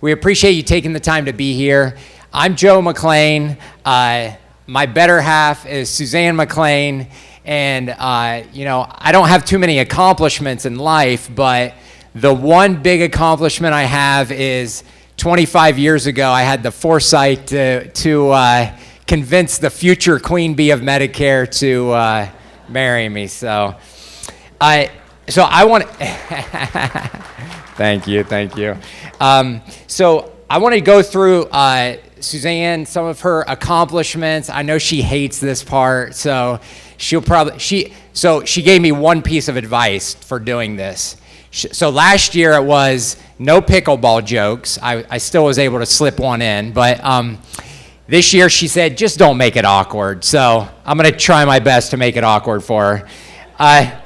we appreciate you taking the time to be here. I'm Joe McClain. My better half is Suzanne McClain. And, I don't have too many accomplishments in life, but the one big accomplishment I have is 25 years ago, I had the foresight to convince the future Queen Bee of Medicare to marry me. So I want thank you. So I want to go through Suzanne, some of her accomplishments. I know she hates this part, so she gave me one piece of advice for doing this. So last year it was no pickleball jokes. I still was able to slip one in, but this year she said, just don't make it awkward. So I'm going to try my best to make it awkward for her.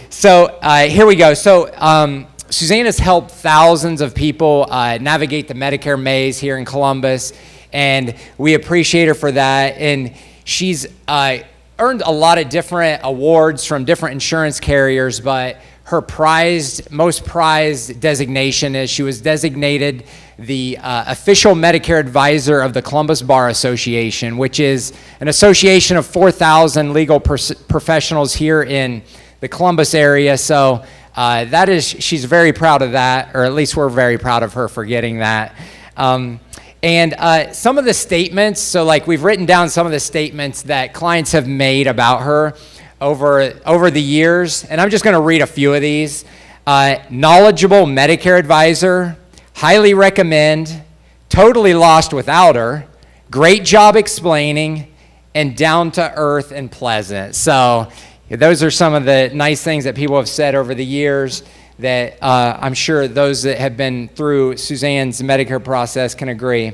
So here we go. So Suzanne has helped thousands of people navigate the Medicare maze here in Columbus, and we appreciate her for that. And she's earned a lot of different awards from different insurance carriers, but her most prized designation is she was designated the official Medicare advisor of the Columbus Bar Association, which is an association of 4,000 legal professionals here in the Columbus area. So she's very proud of that, or at least we're very proud of her for getting that. And some of the statements, so like we've written down some of the statements that clients have made about her over the years, and I'm just going to read a few of these. Knowledgeable Medicare advisor, highly recommend, totally lost without her, great job explaining, and down to earth and pleasant. So those are some of the nice things that people have said over the years that I'm sure those that have been through Suzanne's Medicare process can agree.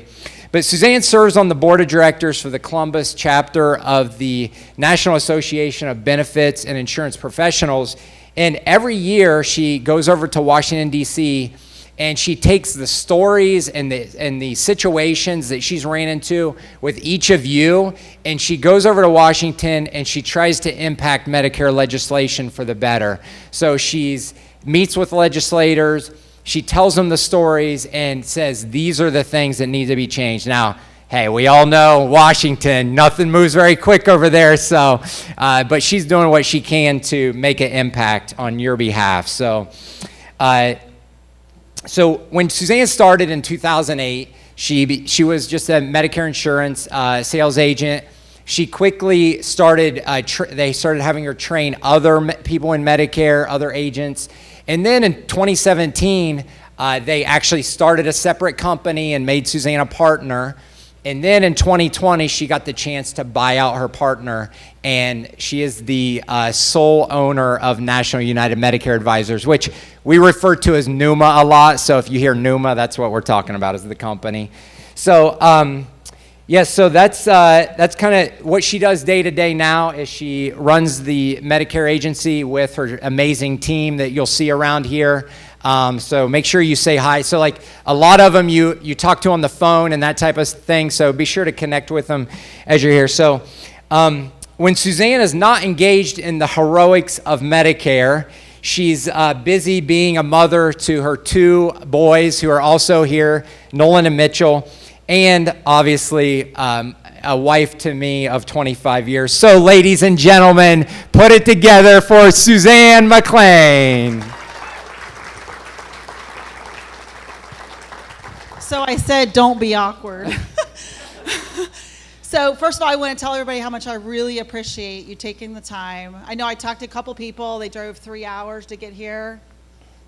But Suzanne serves on the board of directors for the Columbus chapter of the National Association of Benefits and Insurance Professionals. And every year she goes over to Washington, D.C., and she takes the stories and the situations that she's ran into with each of you, and she goes over to Washington and she tries to impact Medicare legislation for the better. So she's meets with legislators, she tells them the stories and says, these are the things that need to be changed. Now, hey, we all know Washington, nothing moves very quick over there, so, but she's doing what she can to make an impact on your behalf. So when Suzanne started in 2008, she was just a Medicare insurance sales agent. She quickly started, they started having her train other people in Medicare, other agents. And then in 2017, they actually started a separate company and made Suzanne a partner. And then in 2020, she got the chance to buy out her partner, and she is the sole owner of National United Medicare Advisors, which we refer to as NUMA a lot. So if you hear NUMA, that's what we're talking about, is the company. So so that's kind of what she does day to day now. Is she runs the Medicare agency with her amazing team that you'll see around here. So make sure you say hi. So like a lot of them you talk to on the phone and that type of thing. So be sure to connect with them as you're here. So when Suzanne is not engaged in the heroics of Medicare, she's busy being a mother to her two boys who are also here, Nolan and Mitchell. And obviously, a wife to me of 25 years. So, ladies and gentlemen, put it together for Suzanne McClain. So I said, don't be awkward. So first of all, I want to tell everybody how much I really appreciate you taking the time. I know I talked to a couple people. They drove 3 hours to get here.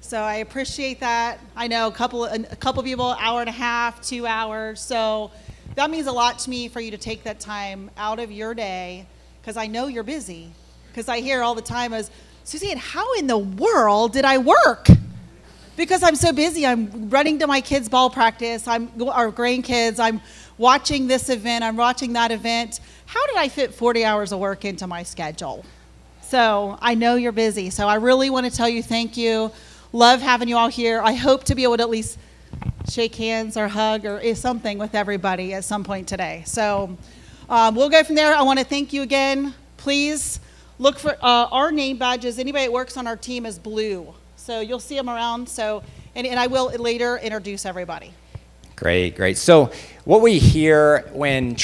So I appreciate that. I know a couple people, hour and a half, 2 hours. So that means a lot to me for you to take that time out of your day, because I know you're busy. Because I hear all the time is, Suzanne, how in the world did I work? Because I'm so busy. I'm running to my kids' ball practice. Our grandkids. I'm watching this event. I'm watching that event. How did I fit 40 hours of work into my schedule? So I know you're busy. So I really want to tell you thank you. Love having you all here. I hope to be able to at least shake hands or hug or something with everybody at some point today. So we'll go from there. I want to thank you again. Please look for our name badges. Anybody that works on our team is blue. So you'll see them around. So, and I will later introduce everybody. Great, great. So what we hear when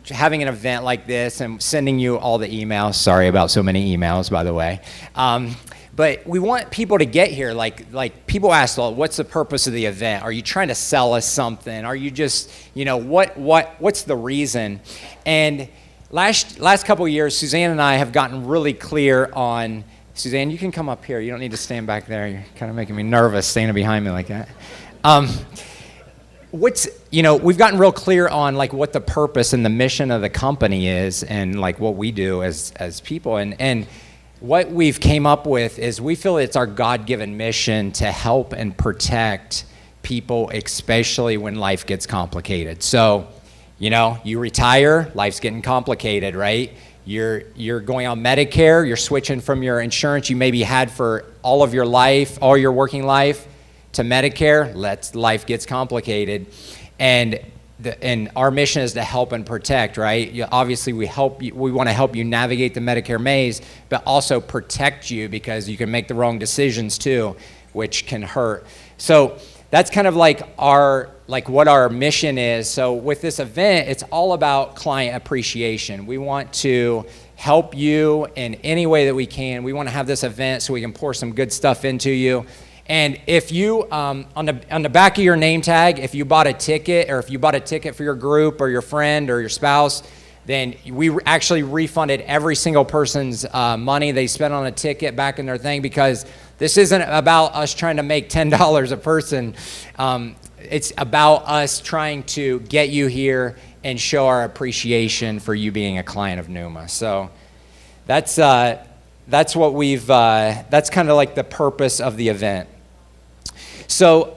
having an event like this and sending you all the emails, sorry about so many emails, by the way, but we want people to get here. Like people ask, well, what's the purpose of the event? Are you trying to sell us something? Are you just, what's the reason? And last couple of years, Suzanne and I have gotten really clear on, Suzanne, you can come up here. You don't need to stand back there. You're kind of making me nervous standing behind me like that. We've gotten real clear on like what the purpose and the mission of the company is and like what we do as people. And what we've came up with is we feel it's our God-given mission to help and protect people, especially when life gets complicated. So, you retire, life's getting complicated, right? You're going on Medicare, you're switching from your insurance you maybe had for all of your life, all your working life, to Medicare. Life gets complicated, and our mission is to help and protect, right? Obviously, we want to help you navigate the Medicare maze, but also protect you because you can make the wrong decisions too, which can hurt. So that's kind of like what our mission is. So with this event, it's all about client appreciation. We want to help you in any way that we can. We want to have this event so we can pour some good stuff into you. And if you, on the back of your name tag, if you bought a ticket or if you bought a ticket for your group or your friend or your spouse, then we actually refunded every single person's money they spent on a ticket back in their thing, because this isn't about us trying to make $10 a person. It's about us trying to get you here and show our appreciation for you being a client of NUMA. So that's what that's kind of like the purpose of the event. So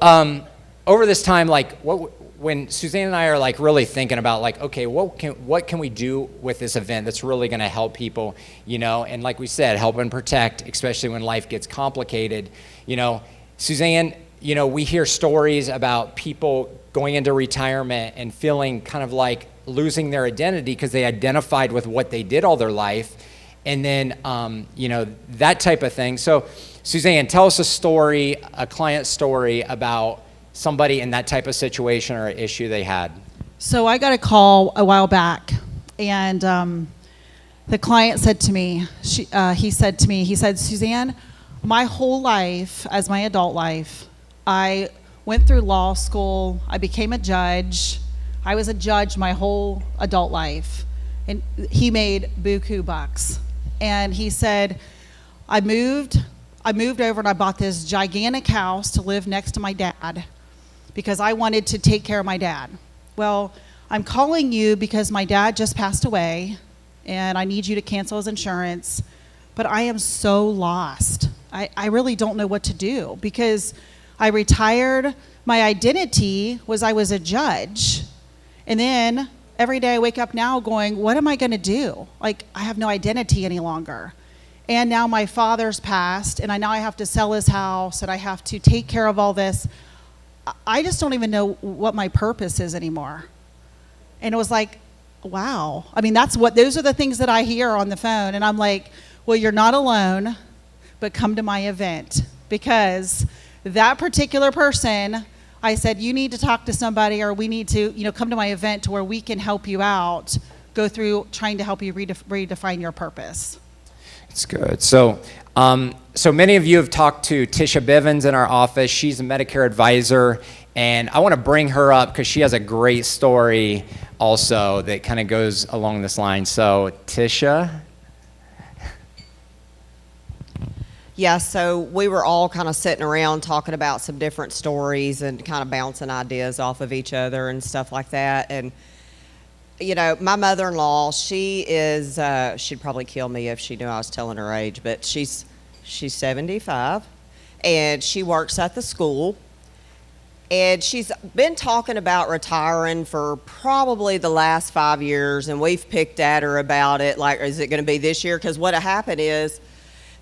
over this time, when Suzanne and I are like really thinking about like, okay, what can we do with this event that's really going to help people, and like we said, help and protect, especially when life gets complicated. Suzanne, we hear stories about people going into retirement and feeling kind of like losing their identity because they identified with what they did all their life, and then that type of thing. So Suzanne, tell us a client story about somebody in that type of situation or issue they had. So I got a call a while back, and the client said to me, he said, Suzanne, my whole life, as my adult life, I went through law school, I became a judge, I was a judge my whole adult life, and he made buku bucks. And he said, I moved over and I bought this gigantic house to live next to my dad because I wanted to take care of my dad. Well, I'm calling you because my dad just passed away and I need you to cancel his insurance, but I am so lost. I really don't know what to do because I retired. My identity was I was a judge. And then every day I wake up now going, what am I going to do? Like, I have no identity any longer. And now my father's passed, and I have to sell his house, and I have to take care of all this. I just don't even know what my purpose is anymore. And it was like, wow. I mean, those are the things that I hear on the phone, and I'm like, well, you're not alone, but come to my event. Because that particular person, I said, you need to talk to somebody, or we need to, come to my event to where we can help you out, go through trying to help you redefine your purpose. It's good. So many of you have talked to Tisha Bivens in our office. She's a Medicare advisor, and I want to bring her up because she has a great story also that kind of goes along this line. So Tisha. Yeah, so we were all kind of sitting around talking about some different stories and kind of bouncing ideas off of each other and stuff like that. And my mother-in-law, she is, she'd probably kill me if she knew I was telling her age, but she's 75, and she works at the school, and she's been talking about retiring for probably the last 5 years, and we've picked at her about it, like, is it going to be this year? Because what happened is,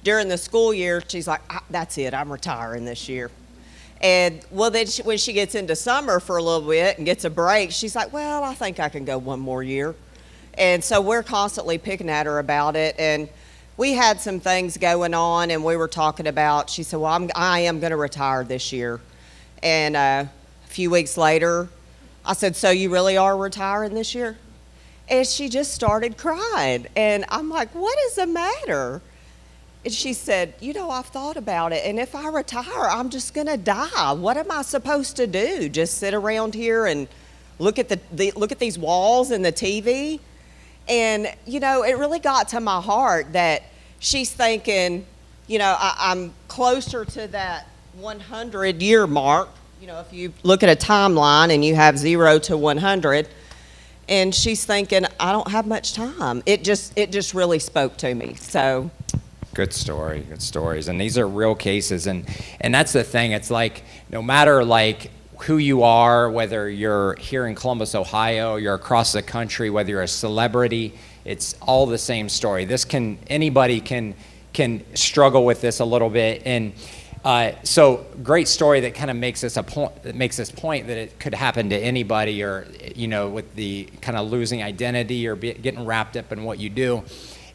during the school year, she's like, that's it, I'm retiring this year. And well, then when she gets into summer for a little bit and gets a break, she's like, well, I think I can go one more year. And so we're constantly picking at her about it. And we had some things going on, and we were talking about, she said, well, I am going to retire this year. And a few weeks later, I said, so you really are retiring this year? And she just started crying. And I'm like, what is the matter? And she said, I've thought about it. And if I retire, I'm just going to die. What am I supposed to do? Just sit around here and look at look at these walls and the TV? And, it really got to my heart that she's thinking, I'm closer to that 100-year mark. If you look at a timeline and you have 0 to 100, and she's thinking, I don't have much time. It just really spoke to me. So, good stories, and these are real cases, and that's the thing. It's like no matter like who you are, whether you're here in Columbus, Ohio, you're across the country, whether you're a celebrity, it's all the same story. Anybody can struggle with this a little bit, and so great story that kind of makes this point that it could happen to anybody, or with the kind of losing identity or getting wrapped up in what you do.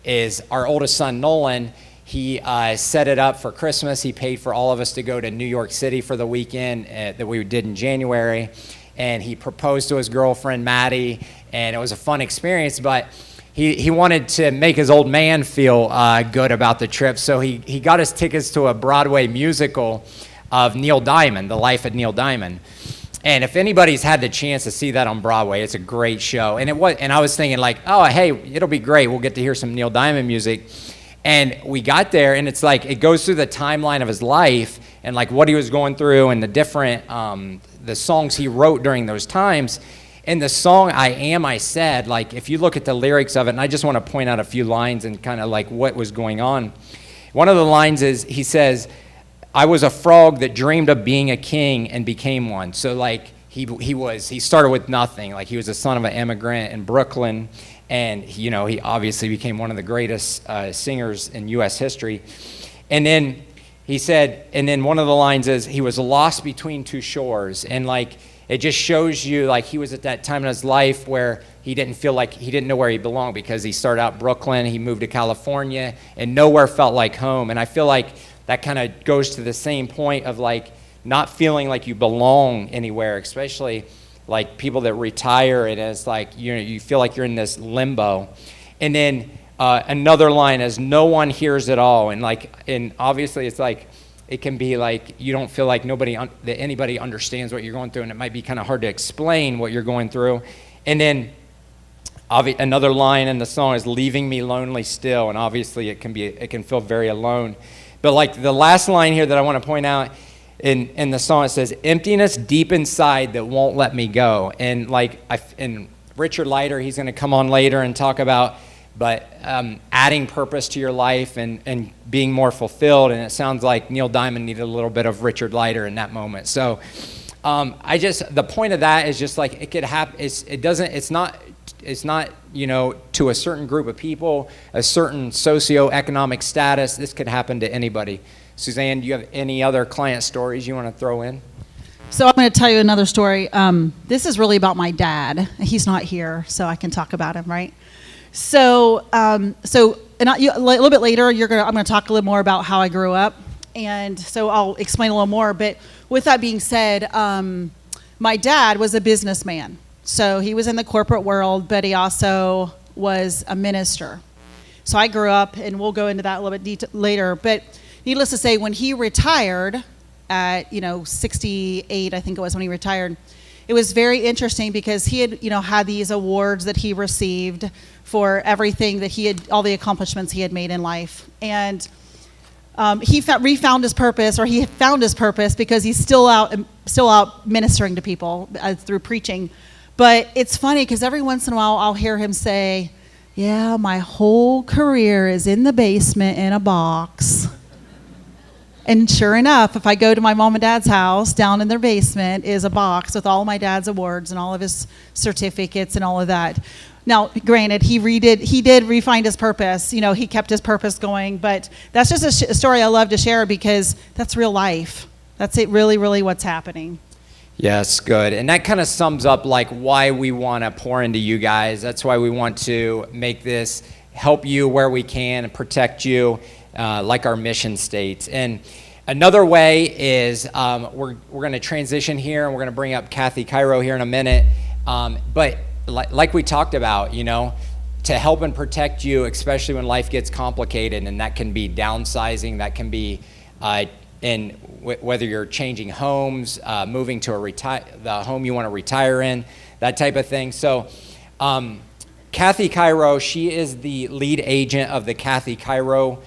Is our oldest son Nolan. He set it up for Christmas. He paid for all of us to go to New York City for the weekend that we did in January, and he proposed to his girlfriend Maddie, and it was a fun experience. But he wanted to make his old man feel good about the trip, so he got us tickets to a Broadway musical of Neil Diamond, The Life of Neil Diamond. And if anybody's had the chance to see that on Broadway, it's a great show. And I was thinking like, oh, hey, it'll be great. We'll get to hear some Neil Diamond music. And we got there, and it's like it goes through the timeline of his life and like what he was going through and the different the songs he wrote during those times. And the song I Am, I Said, like if you look at the lyrics of it, and I just want to point out a few lines and kind of like what was going on. One of the lines is, he says, I was a frog that dreamed of being a king and became one. So like he started with nothing. Like he was the son of an immigrant in Brooklyn, and he obviously became one of the greatest singers in U.S. history. And then he said, and then one of the lines is, he was lost between two shores. And like it just shows you like he was at that time in his life where he didn't feel like he didn't know where he belonged, because he started out Brooklyn, he moved to California, and nowhere felt like home. And I feel like that kind of goes to the same point of like not feeling like you belong anywhere, especially like people that retire, and it's like you feel like you're in this limbo. And then another line is, no one hears it all. And obviously it's like it can be like you don't feel like that anybody understands what you're going through, and it might be kind of hard to explain what you're going through. And then another line in the song is, leaving me lonely still, and obviously it can feel very alone. But like the last line here that I want to point out in the song, it says, emptiness deep inside that won't let me go. And like and Richard Leiter, he's going to come on later and talk about adding purpose to your life and being more fulfilled. And it sounds like Neil Diamond needed a little bit of Richard Leiter in that moment. So the point of that is just like it could happen. It's not to a certain group of people, a certain socioeconomic status. This could happen to anybody. Suzanne, do you have any other client stories you want to throw in? So I'm going to tell you another story. This is really about my dad. He's not here, so I can talk about him, right? So a little bit later, I'm going to talk a little more about how I grew up, and so I'll explain a little more. But with that being said, my dad was a businessman. So he was in the corporate world, but he also was a minister. So I grew up, and we'll go into that a little bit later. But needless to say, when he retired at 68, I think it was when he retired, it was very interesting because he had had these awards that he received for everything that all the accomplishments he had made in life, and he found his purpose because he's still out ministering to people through preaching. But it's funny because every once in a while I'll hear him say, yeah, my whole career is in the basement in a box. And sure enough, if I go to my mom and dad's house, down in their basement is a box with all my dad's awards and all of his certificates and all of that. Now, granted, he did refine his purpose. He kept his purpose going. But that's just a story I love to share because that's real life. That's it, really, really what's happening. Yes, good. And that kind of sums up like why we want to pour into you guys. That's why we want to make this help you where we can and protect you, like our mission states. And Another way is we're going to transition here, and we're going to bring up Kathy Chiero here in a minute. But like we talked about, to help and protect you, especially when life gets complicated, and that can be downsizing, that can be whether you're changing homes, moving to the home you want to retire in, that type of thing. So Kathy Chiero, she is the lead agent of the Kathy Chiero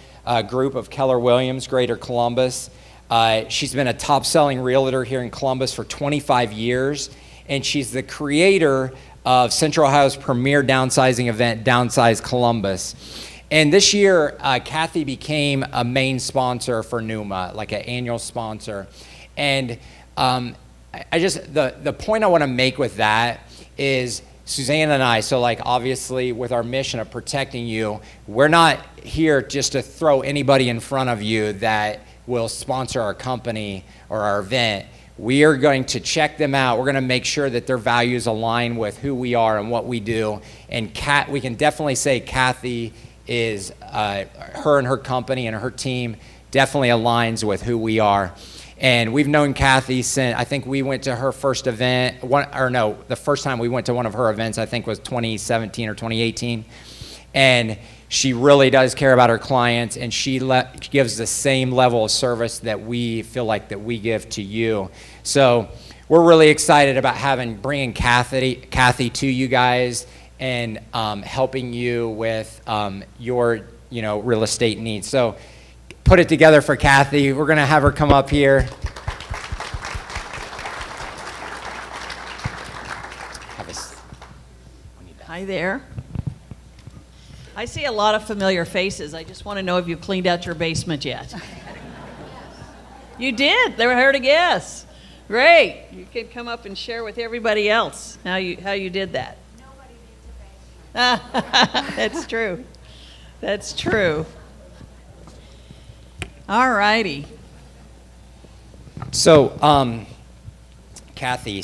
group of Keller Williams, Greater Columbus. She's been a top-selling realtor here in Columbus for 25 years, and she's the creator of Central Ohio's premier downsizing event, Downsize Columbus. And this year, Kathy became a main sponsor for NUMA, like an annual sponsor. And the point I want to make with that is Suzanne and I, so like obviously with our mission of protecting you, we're not here just to throw anybody in front of you that will sponsor our company or our event. We are going to check them out. We're going to make sure that their values align with who we are and what we do. And we can definitely say Kathy is, her and her company and her team definitely aligns with who we are. And we've known Kathy since, I think we went to her first event, the first time we went to one of her events, I think was 2017 or 2018. And she really does care about her clients, and she gives the same level of service that we feel like that we give to you. So we're really excited about bringing Kathy to you guys and helping you with your real estate needs. So put it together for Kathy. We're going to have her come up here. Hi there. I see a lot of familiar faces. I just want to know if you cleaned out your basement yet. You did. They were here to guess. Great. You can come up and share with everybody else how you did that. Nobody needs a basement. That's true. That's true. All righty. So, Kathy,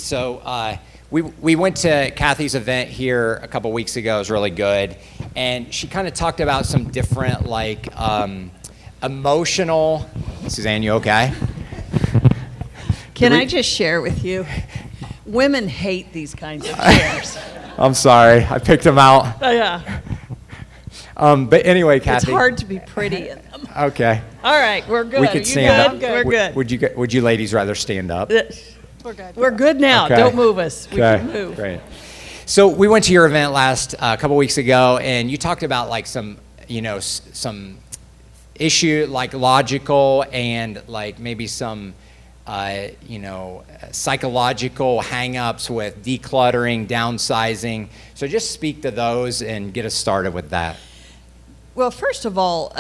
we went to Kathy's event here a couple weeks ago. It was really good. And she kind of talked about some different, emotional... Suzanne, you okay? Can I just share with you? Women hate these kinds of chairs. I'm sorry. I picked them out. Oh, yeah. But anyway, Kathy... It's hard to be pretty in them. Okay. All right, we're good. We could stand up. We're good. Would you ladies rather stand up? We're good. We're good now. Okay. Don't move us. We can move. Great. So we went to your event a couple weeks ago, and you talked about some issue logical and maybe some psychological hang-ups with decluttering, downsizing. So just speak to those and get us started with that. Well, first of all,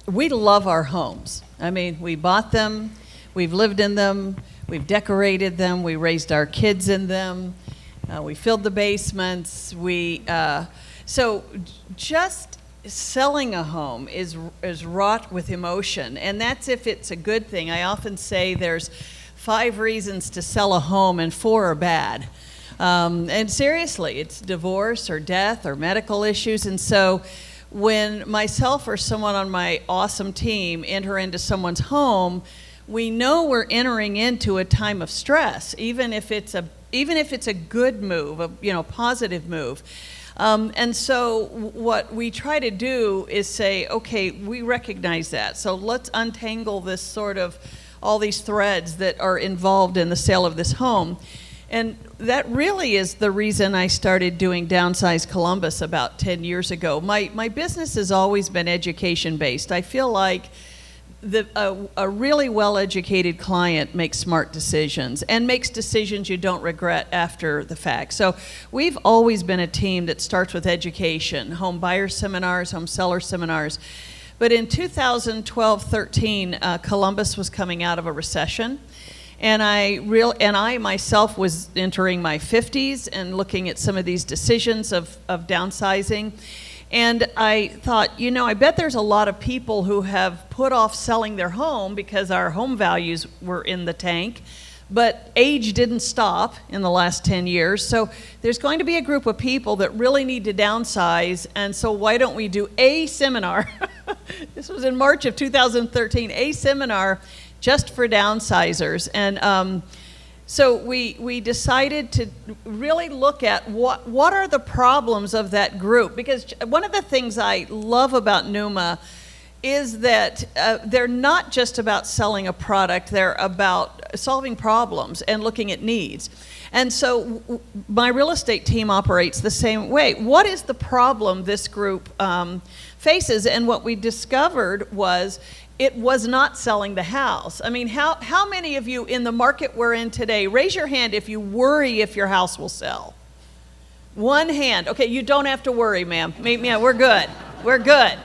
we love our homes. I mean, we bought them, we've lived in them, we've decorated them, we raised our kids in them, we filled the basements. So just selling a home is wrought with emotion, and that's if it's a good thing. I often say there's 5 reasons to sell a home and 4 are bad. And seriously, it's divorce or death or medical issues. And so when myself or someone on my awesome team enter into someone's home, we know we're entering into a time of stress, even if it's a good move, a positive move. And so what we try to do is say, okay, we recognize that. So let's untangle this sort of all these threads that are involved in the sale of this home. And that really is the reason I started doing Downsize Columbus about 10 years ago. My business has always been education-based. I feel like a really well-educated client makes smart decisions and makes decisions you don't regret after the fact. So we've always been a team that starts with education, home buyer seminars, home seller seminars. But in 2012-13, Columbus was coming out of a recession. And I myself was entering my 50s and looking at some of these decisions of downsizing. And I thought, I bet there's a lot of people who have put off selling their home because our home values were in the tank, but age didn't stop in the last 10 years. So there's going to be a group of people that really need to downsize, and so why don't we do a seminar? This was in March of 2013, a seminar just for downsizers. And so we decided to really look at what are the problems of that group. Because one of the things I love about NUMA is that they're not just about selling a product, they're about solving problems and looking at needs. And so my real estate team operates the same way. What is the problem this group faces? And what we discovered was it was not selling the house. I mean, how many of you in the market we're in today, raise your hand if you worry if your house will sell? One hand. Okay, you don't have to worry, ma'am. Yeah, we're good. We're good.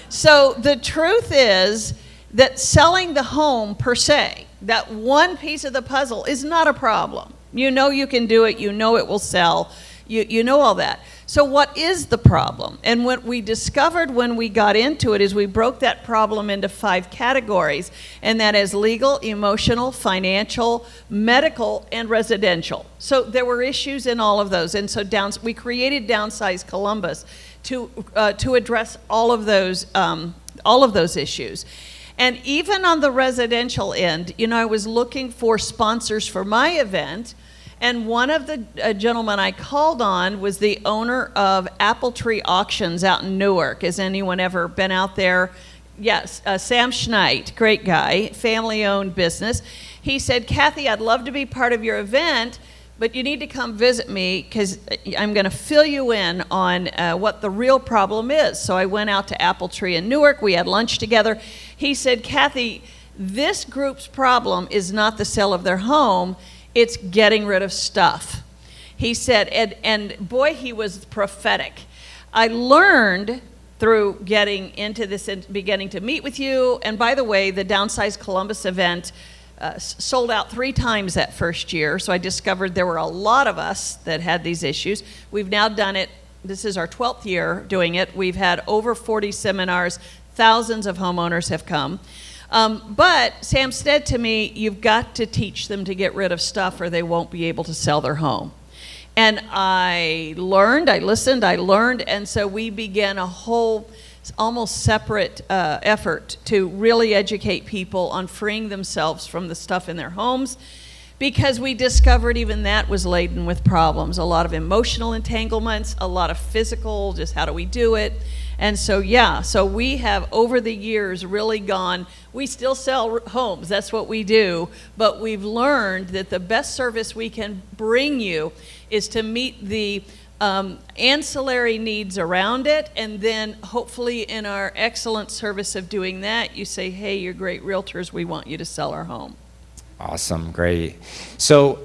So the truth is that selling the home per se, that one piece of the puzzle, is not a problem. You know you can do it. You know it will sell. You know all that. So what is the problem? And what we discovered when we got into it is we broke that problem into 5 categories, and that is legal, emotional, financial, medical, and residential. So there were issues in all of those, and so we created Downsize Columbus to address all of those issues. And even on the residential end, you know, I was looking for sponsors for my event. And one of the gentlemen I called on was the owner of Apple Tree Auctions out in Newark. Has anyone ever been out there? Yes, Sam Schneid, great guy, family-owned business. He said, Kathy, I'd love to be part of your event, but you need to come visit me because I'm going to fill you in on what the real problem is. So I went out to Apple Tree in Newark. We had lunch together. He said, Kathy, this group's problem is not the sale of their home. It's getting rid of stuff. He said, and boy, he was prophetic. I learned through getting into this and beginning to meet with you, and by the way, the Downsize Columbus event sold out 3 times that first year, so I discovered there were a lot of us that had these issues. We've now done it, this is our 12th year doing it. We've had over 40 seminars, thousands of homeowners have come. But Sam said to me, you've got to teach them to get rid of stuff or they won't be able to sell their home. And I learned, I listened, I learned, and so we began a whole almost separate effort to really educate people on freeing themselves from the stuff in their homes, because we discovered even that was laden with problems. A lot of emotional entanglements, a lot of physical, just how do we do it? And so, yeah, so we have over the years really gone, we still sell homes, that's what we do, but we've learned that the best service we can bring you is to meet the ancillary needs around it, and then hopefully in our excellent service of doing that, you say, hey, you're great realtors, we want you to sell our home. Awesome, great. So,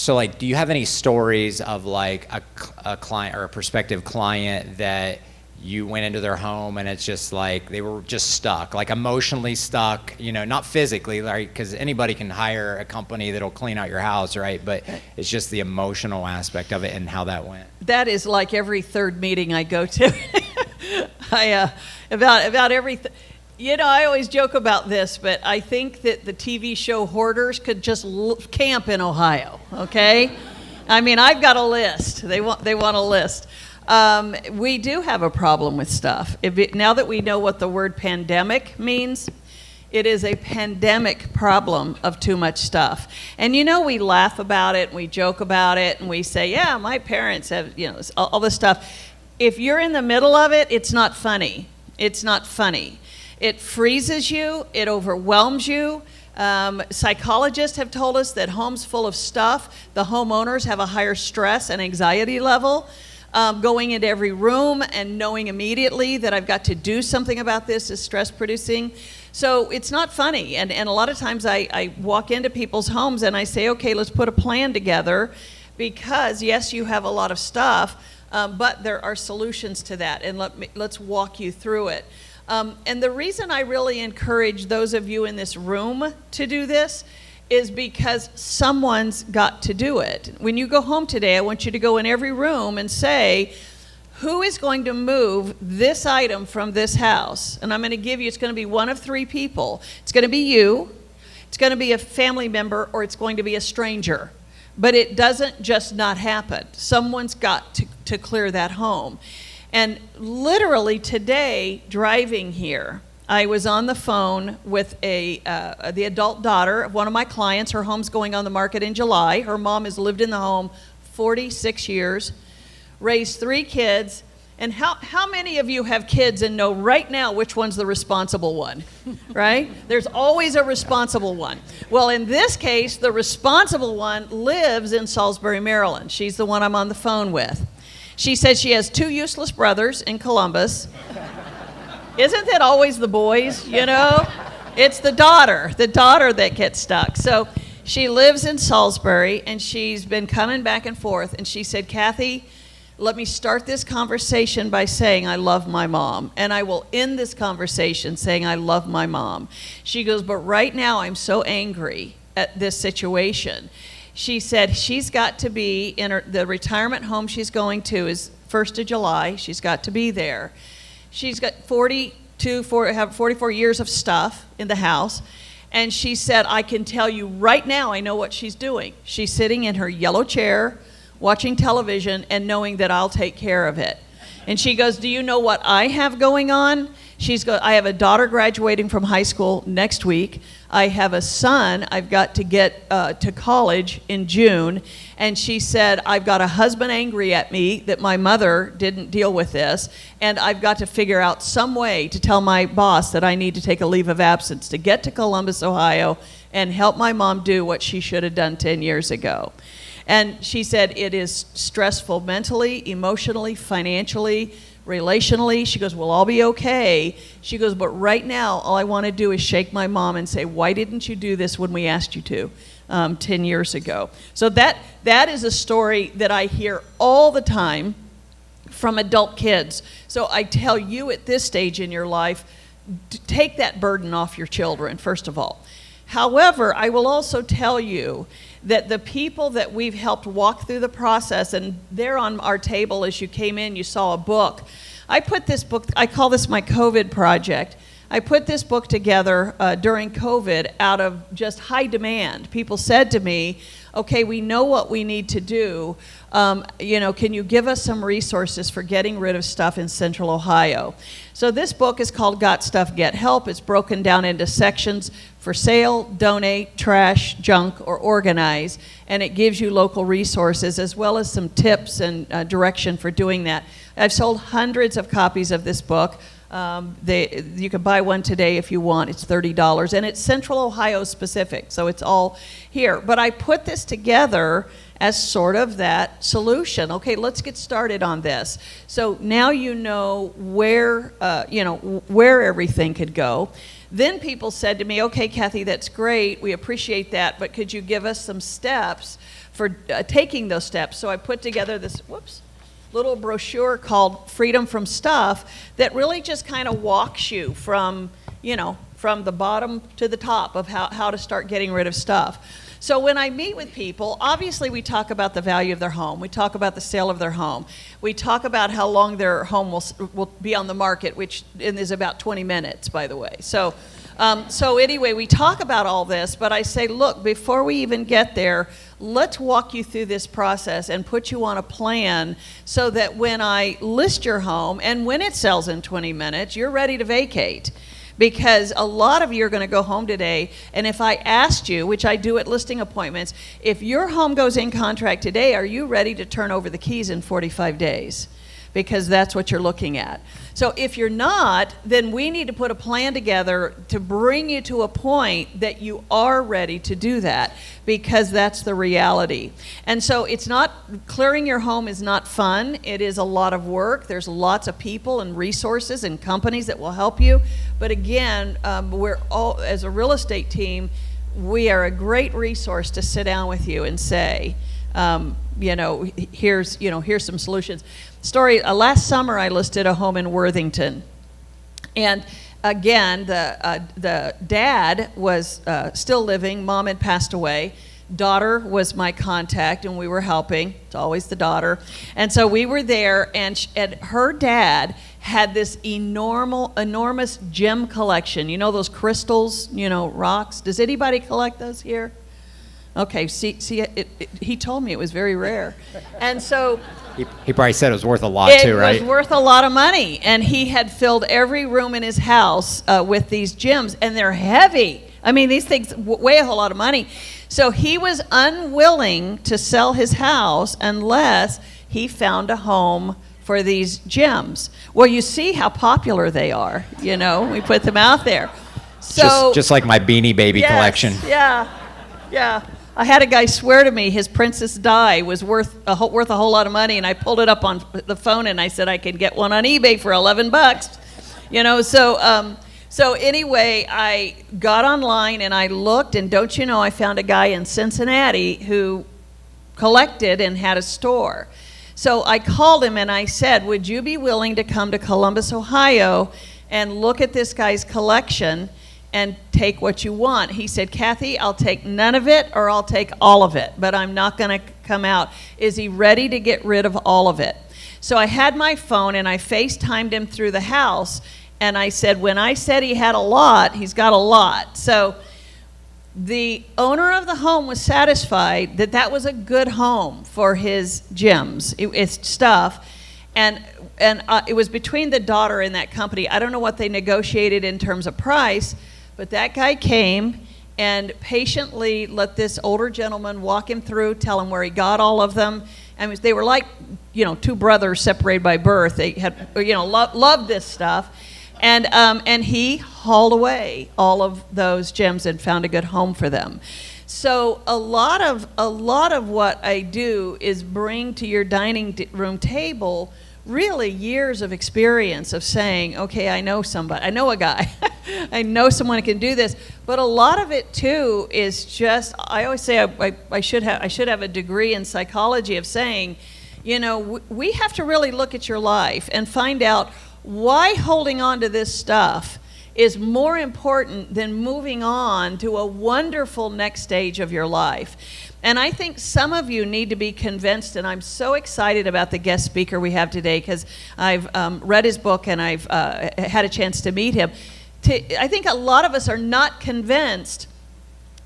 like, do you have any stories of like a client or a prospective client that you went into their home and it's just like they were just stuck, like emotionally stuck, you know, not physically, right? Because anybody can hire a company that'll clean out your house, right? But it's just the emotional aspect of it and how that went. That is like every third meeting I go to. About everything. You know, I always joke about this, but I think that the TV show Hoarders could just camp in Ohio, okay? I mean, I've got a list. They want a list. We do have a problem with stuff. Now that we know what the word pandemic means, it is a pandemic problem of too much stuff. And you know, we laugh about it, and we joke about it, and we say, yeah, my parents have, you know, all this stuff. If you're in the middle of it, it's not funny. It's not funny. It freezes you. It overwhelms you. Psychologists have told us that homes full of stuff, the homeowners have a higher stress and anxiety level. Going into every room and knowing immediately that I've got to do something about this is stress producing. So it's not funny. And a lot of times I walk into people's homes and I say, okay, let's put a plan together, because yes, you have a lot of stuff, but there are solutions to that, and let's walk you through it. And the reason I really encourage those of you in this room to do this is because someone's got to do it. When you go home today, I want you to go in every room and say, who is going to move this item from this house? And I'm going to give you, it's going to be one of 3 people. It's going to be you, it's going to be a family member, or it's going to be a stranger. But it doesn't just not happen. Someone's got to clear that home. And literally today, driving here, I was on the phone with the adult daughter of one of my clients. Her home's going on the market in July. Her mom has lived in the home 46 years, raised 3 kids. And how many of you have kids and know right now which one's the responsible one, right? There's always a responsible one. Well, in this case, the responsible one lives in Salisbury, Maryland. She's the one I'm on the phone with. She says she has 2 useless brothers in Columbus. Isn't it always the boys, you know? It's the daughter that gets stuck. So she lives in Salisbury, and she's been coming back and forth, and she said, Kathy, let me start this conversation by saying I love my mom, and I will end this conversation saying I love my mom. She goes, but right now I'm so angry at this situation. She said she's got to be in the retirement home she's going to is 1st of July. She's got to be there. She's got 44 years of stuff in the house. And she said, I can tell you right now, I know what she's doing. She's sitting in her yellow chair, watching television, and knowing that I'll take care of it. And she goes, do you know what I have going on? I have a daughter graduating from high school next week. I have a son I've got to get to college in June. And she said, I've got a husband angry at me that my mother didn't deal with this. And I've got to figure out some way to tell my boss that I need to take a leave of absence to get to Columbus, Ohio, and help my mom do what she should have done 10 years ago. And she said it is stressful mentally, emotionally, financially, relationally. She goes, we'll all be okay. She goes, but right now, all I want to do is shake my mom and say, why didn't you do this when we asked you to 10 years ago? So that is a story that I hear all the time from adult kids. So I tell you at this stage in your life, to take that burden off your children, first of all. However, I will also tell you that the people that we've helped walk through the process, and there on our table as you came in, you saw a book. I put this book, I call this my COVID project. I put this book together during COVID out of just high demand. People said to me, okay, we know what we need to do. Can you give us some resources for getting rid of stuff in Central Ohio? So this book is called Got Stuff, Get Help. It's broken down into sections: for sale, donate, trash, junk, or organize. And it gives you local resources as well as some tips and direction for doing that. I've sold hundreds of copies of this book. You can buy one today if you want. It's $30, and it's Central Ohio specific, so it's all here. But I put this together as sort of that solution. Okay, let's get started on this. So now you know where everything could go. Then people said to me, okay, Kathy, that's great. We appreciate that, but could you give us some steps for taking those steps? So I put together this, little brochure called Freedom from Stuff that really just kind of walks you from the bottom to the top of how to start getting rid of stuff. So when I meet with people, obviously we talk about the value of their home. We talk about the sale of their home. We talk about how long their home will be on the market, which is about 20 minutes, by the way. So anyway, we talk about all this, but I say, look, before we even get there, let's walk you through this process and put you on a plan so that when I list your home and when it sells in 20 minutes, you're ready to vacate. Because a lot of you are going to go home today, and if I asked you, which I do at listing appointments, if your home goes in contract today, are you ready to turn over the keys in 45 days? Because that's what you're looking at. So if you're not, then we need to put a plan together to bring you to a point that you are ready to do that, because that's the reality. And so it's not, clearing your home is not fun. It is a lot of work. There's lots of people and resources and companies that will help you. But again, we're all, as a real estate team, we are a great resource to sit down with you and say, here's some solutions. Story, last summer I listed a home in Worthington. And again, the dad was still living, mom had passed away. Daughter was my contact, and we were helping. It's always the daughter. And so we were there, and her dad had this enormous gem collection. You know those crystals, rocks? Does anybody collect those here? Okay, he told me it was very rare. And so He probably said it was worth a lot it too, right? was worth a lot of money. And he had filled every room in his house with these gems, and they're heavy. I mean, these things weigh a whole lot of money. So he was unwilling to sell his house unless he found a home for these gems. Well, you see how popular they are. You know, we put them out there. So just like my Beanie Baby yes, collection. Yeah. I had a guy swear to me his Princess die was worth a whole lot of money, and I pulled it up on the phone and I said I could get one on eBay for $11. You know, so anyway, I got online and I looked, and don't you know, I found a guy in Cincinnati who collected and had a store. So I called him and I said, would you be willing to come to Columbus, Ohio, and look at this guy's collection and take what you want? He said, Kathy, I'll take none of it or I'll take all of it, but I'm not going to come out. Is he ready to get rid of all of it? So I had my phone and I FaceTimed him through the house, and I said, when I said he had a lot, he's got a lot. So the owner of the home was satisfied that that was a good home for his gems, it's stuff. And it was between the daughter and that company. I don't know what they negotiated in terms of price, but that guy came and patiently let this older gentleman walk him through, tell him where he got all of them. And they were like, you know, two brothers separated by birth. They had, you know, loved this stuff. And he hauled away all of those gems and found a good home for them. So a lot of what I do is bring to your dining room table really years of experience of saying, okay, I know somebody, I know a guy, I know someone who can do this. But a lot of it too is just, I always say I should have a degree in psychology of saying, you know, we have to really look at your life and find out why holding on to this stuff is more important than moving on to a wonderful next stage of your life. And I think some of you need to be convinced, and I'm so excited about the guest speaker we have today because I've read his book and I've had a chance to meet him. I think a lot of us are not convinced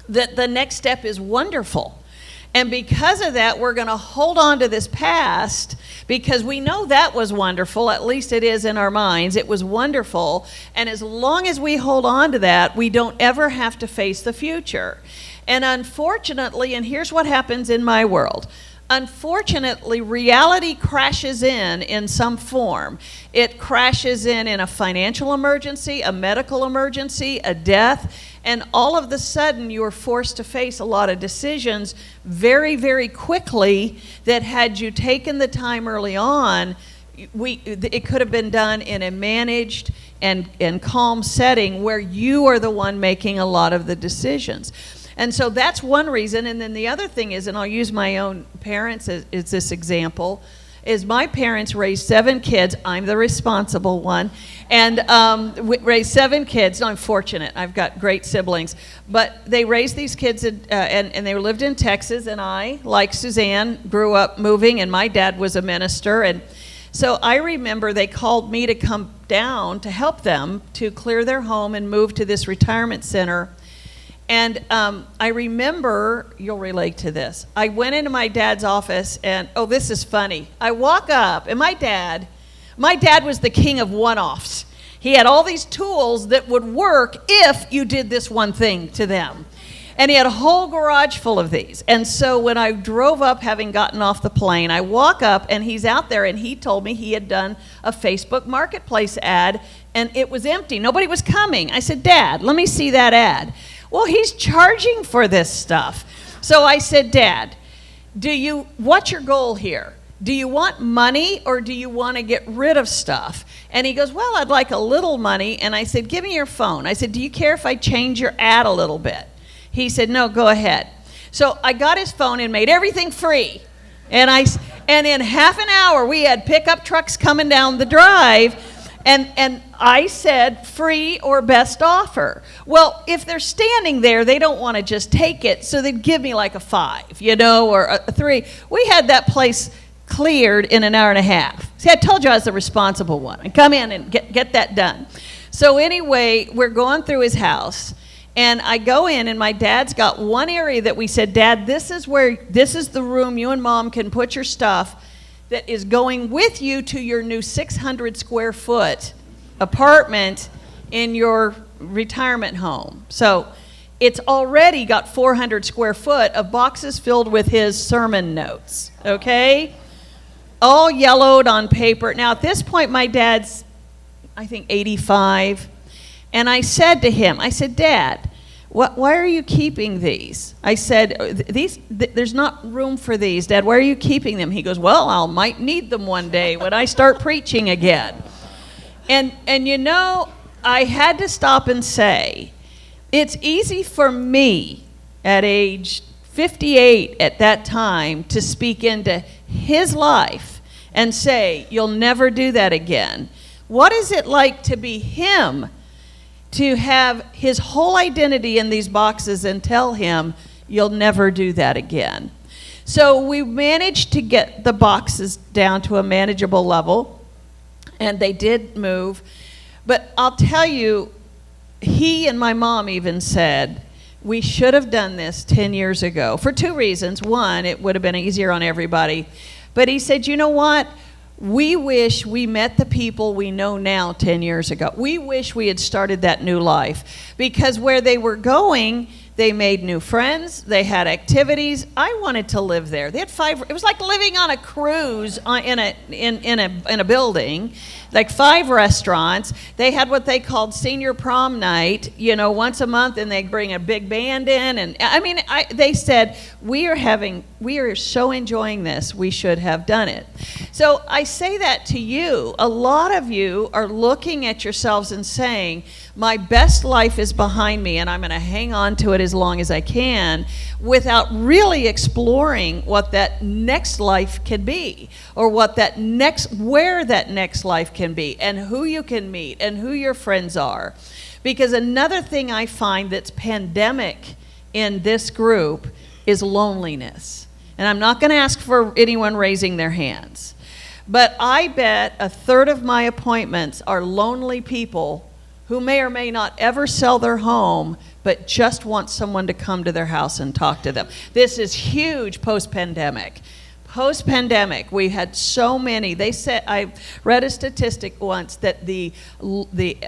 that the next step is wonderful. And because of that, we're going to hold on to this past because we know that was wonderful, at least it is in our minds. It was wonderful. And as long as we hold on to that, we don't ever have to face the future. And unfortunately, and here's what happens in my world, unfortunately, reality crashes in some form. It crashes in a financial emergency, a medical emergency, a death, and all of a sudden you are forced to face a lot of decisions very, very quickly that had you taken the time early on, it could have been done in a managed and calm setting where you are the one making a lot of the decisions. And so that's one reason. And then the other thing is, and I'll use my own parents as this example, is my parents raised 7 kids. I'm the responsible one. And raised 7 kids. No, I'm fortunate. I've got great siblings. But they raised these kids, and they lived in Texas. And I, like Suzanne, grew up moving, and my dad was a minister. And so I remember they called me to come down to help them to clear their home and move to this retirement center. And I remember, you'll relate to this. I went into my dad's office and, oh, this is funny. I walk up and my dad was the king of one-offs. He had all these tools that would work if you did this one thing to them. And he had a whole garage full of these. And so when I drove up, having gotten off the plane, I walk up and he's out there and he told me he had done a Facebook Marketplace ad and it was empty. Nobody was coming. I said, Dad, let me see that ad. Well, he's charging for this stuff. So I said, Dad, what's your goal here? Do you want money or do you want to get rid of stuff? And he goes, well, I'd like a little money. And I said, give me your phone. I said, do you care if I change your ad a little bit? He said, no, go ahead. So I got his phone and made everything free. And in half an hour, we had pickup trucks coming down the drive. And I said, free or best offer. Well, if they're standing there, they don't want to just take it, so they'd give me like a 5, or a 3. We had that place cleared in an hour and a half. See, I told you I was the responsible one. I come in and get that done. So anyway, we're going through his house, And I go in, and my dad's got one area that we said, Dad, this is the room you and Mom can put your stuff that is going with you to your new 600 square foot apartment in your retirement home. So it's already got 400 square foot of boxes filled with his sermon notes, okay? All yellowed on paper. Now, at this point, my dad's, I think, 85. And I said to him, I said, Dad, why are you keeping these? I said, there's not room for these, Dad. Why are you keeping them? He goes, well, I might need them one day when I start preaching again. And you know, I had to stop and say, it's easy for me at age 58 at that time to speak into his life and say, you'll never do that again. What is it like to be him, to have his whole identity in these boxes and tell him, you'll never do that again? So we managed to get the boxes down to a manageable level, and they did move. But I'll tell you, he and my mom even said, we should have done this 10 years ago for two reasons. One, it would have been easier on everybody. But he said, you know what? We wish we met the people we know now 10 years ago. We wish we had started that new life, because where they were going, they made new friends, they had activities. I wanted to live there. They had it was like living on a cruise in a building, like 5 restaurants. They had what they called senior prom night, you know, once a month, and they bring a big band in. And I mean, they said, we are so enjoying this, we should have done it. So I say that to you. A lot of you are looking at yourselves and saying, my best life is behind me, and I'm going to hang on to it as long as I can, without really exploring what that next life can be, or where that next life can be, and who you can meet, and who your friends are. Because another thing I find that's pandemic in this group is loneliness. And I'm not going to ask for anyone raising their hands, but I bet a third of my appointments are lonely people who may or may not ever sell their home, but just want someone to come to their house and talk to them. This is huge post-pandemic. Post-pandemic, we had so many. They said, I read a statistic once that the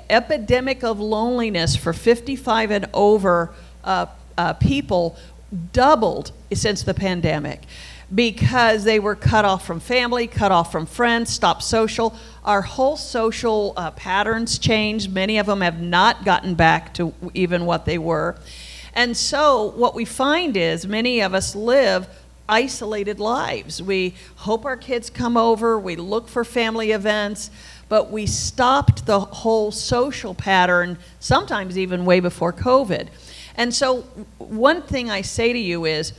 epidemic of loneliness for 55 and over people doubled since the pandemic, because they were cut off from family, cut off from friends, stopped social. Our whole social patterns changed. Many of them have not gotten back to even what they were. And so what we find is many of us live isolated lives. We hope our kids come over, we look for family events, but we stopped the whole social pattern, sometimes even way before COVID. And so one thing I say to you is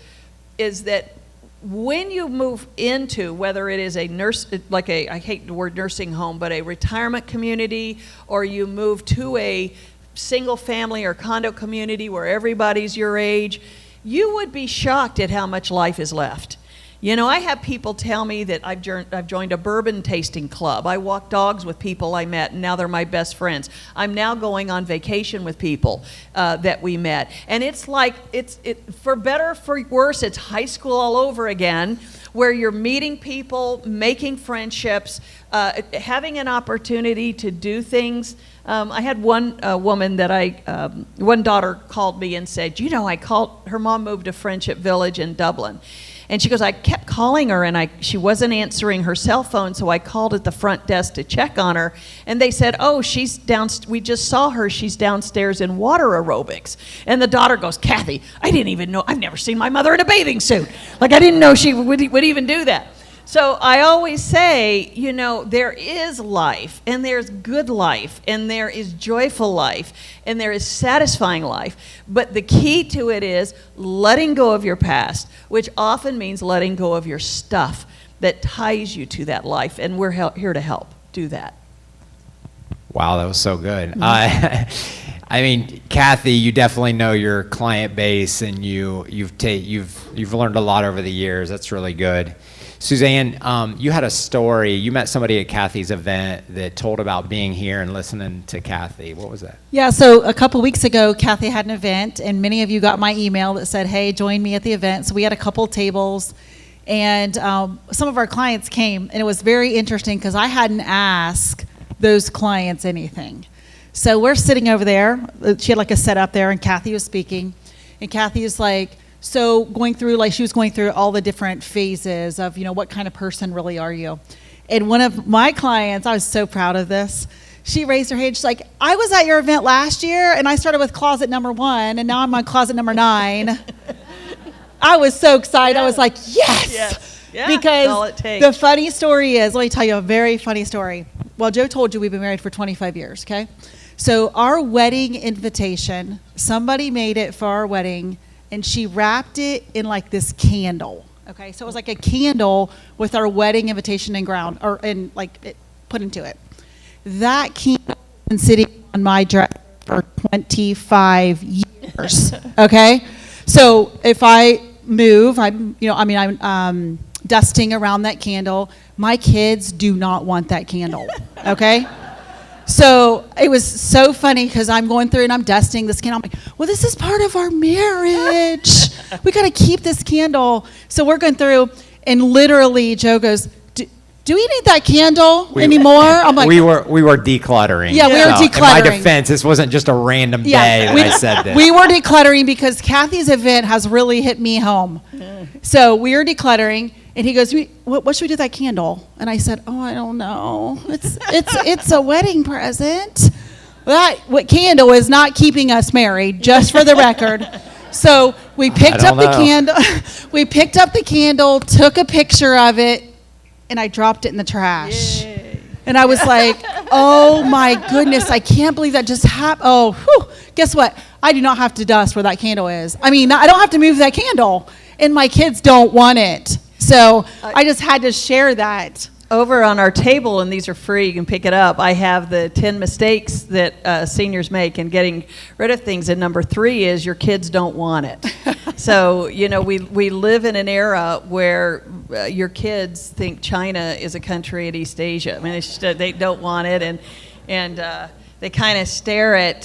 that when you move into, whether it is a I hate the word nursing home, but a retirement community, or you move to a single family or condo community where everybody's your age, you would be shocked at how much life is left. You know, I have people tell me that I've joined a bourbon tasting club. I walk dogs with people I met, and now they're my best friends. I'm now going on vacation with people that we met. And it's like, for better or for worse, it's high school all over again, where you're meeting people, making friendships, having an opportunity to do things. I had one woman that one daughter called me and said, you know, her mom moved to Friendship Village in Dublin. And she goes, I kept calling her, and she wasn't answering her cell phone, so I called at the front desk to check on her. And they said, oh, she's we just saw her, she's downstairs in water aerobics. And the daughter goes, Kathy, I didn't even know, I've never seen my mother in a bathing suit. Like, I didn't know she would even do that. So I always say, you know, there is life, and there's good life, and there is joyful life, and there is satisfying life. But the key to it is letting go of your past, which often means letting go of your stuff that ties you to that life. And we're here to help do that. Wow, that was so good. I mean, Kathy, you definitely know your client base, and you've learned a lot over the years. That's really good. Suzanne, you had a story. You met somebody at Kathy's event that told about being here and listening to Kathy. What was that? Yeah, so a couple weeks ago, Kathy had an event, and many of you got my email that said, hey, join me at the event. So we had a couple tables, and some of our clients came, and it was very interesting because I hadn't asked those clients anything. So we're sitting over there. She had like a setup there, and Kathy was speaking. And Kathy is like, so she was going through all the different phases of, what kind of person really are you? And one of my clients, I was so proud of this, she raised her hand. She's like, I was at your event last year, and I started with closet number 1, and now I'm on closet number 9. I was so excited. I was like, yes! Yeah, because that's all it takes. The funny story is, let me tell you a very funny story. Well, Joe told you we've been married for 25 years, okay? So our wedding invitation, somebody made it for our wedding, and she wrapped it in like this candle, okay? So it was like a candle with our wedding invitation put into it. That candle has been sitting on my dresser for 25 years, okay? So if I move, I'm dusting around that candle. My kids do not want that candle, okay? So it was so funny because I'm going through and I'm dusting this candle. I'm like, well, this is part of our marriage. We got to keep this candle. So we're going through, and literally Joe goes, do we need that candle anymore? I'm like, we were decluttering. Yeah, we were decluttering. In my defense, this wasn't just a random day that I said this. We were decluttering because Kathy's event has really hit me home. So we were decluttering, and he goes, what should we do with that candle? And I said, oh, I don't know. It's a wedding present. What candle is not keeping us married, just for the record. So we picked up the candle. We picked up the candle, took a picture of it, and I dropped it in the trash. Yay. And I was like, oh my goodness, I can't believe that just happened. Oh, whew. Guess what? I do not have to dust where that candle is. I mean, I don't have to move that candle, and my kids don't want it. So I just had to share that. Over on our table, and these are free, you can pick it up, I have the 10 mistakes that seniors make in getting rid of things, and number 3 is your kids don't want it. So, we live in an era where your kids think China is a country in East Asia. I mean, they don't want it, and they kind of stare at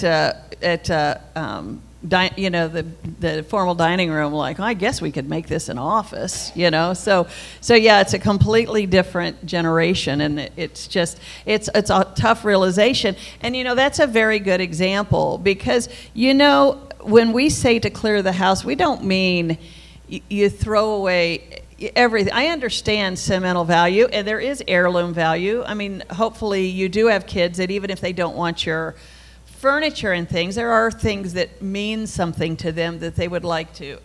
the formal dining room like, I guess we could make this an office, So yeah, it's a completely different generation, and it's a tough realization. And that's a very good example because when we say to clear the house, we don't mean you throw away everything. I understand sentimental value, and there is heirloom value. I mean, hopefully you do have kids that even if they don't want your furniture and things, there are things that mean something to them that they would like to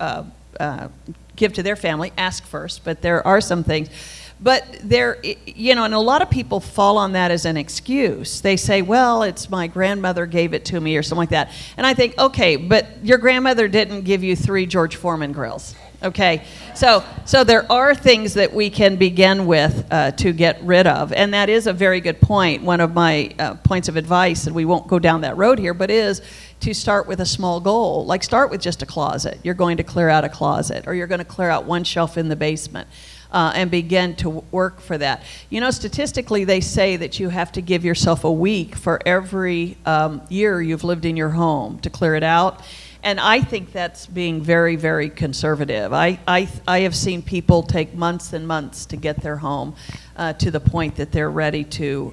give to their family. Ask first, but there are some things. But and a lot of people fall on that as an excuse. They say, well, it's my grandmother gave it to me or something like that. And I think, okay, but your grandmother didn't give you 3 George Foreman grills. Okay, so there are things that we can begin with to get rid of, and that is a very good point. One of my points of advice, and we won't go down that road here, but is to start with a small goal. Like start with just a closet. You're going to clear out a closet, or you're going to clear out one shelf in the basement. And begin to work for that. Statistically, they say that you have to give yourself a week for every year you've lived in your home to clear it out. And I think that's being very, very conservative. I have seen people take months and months to get their home to the point that they're ready to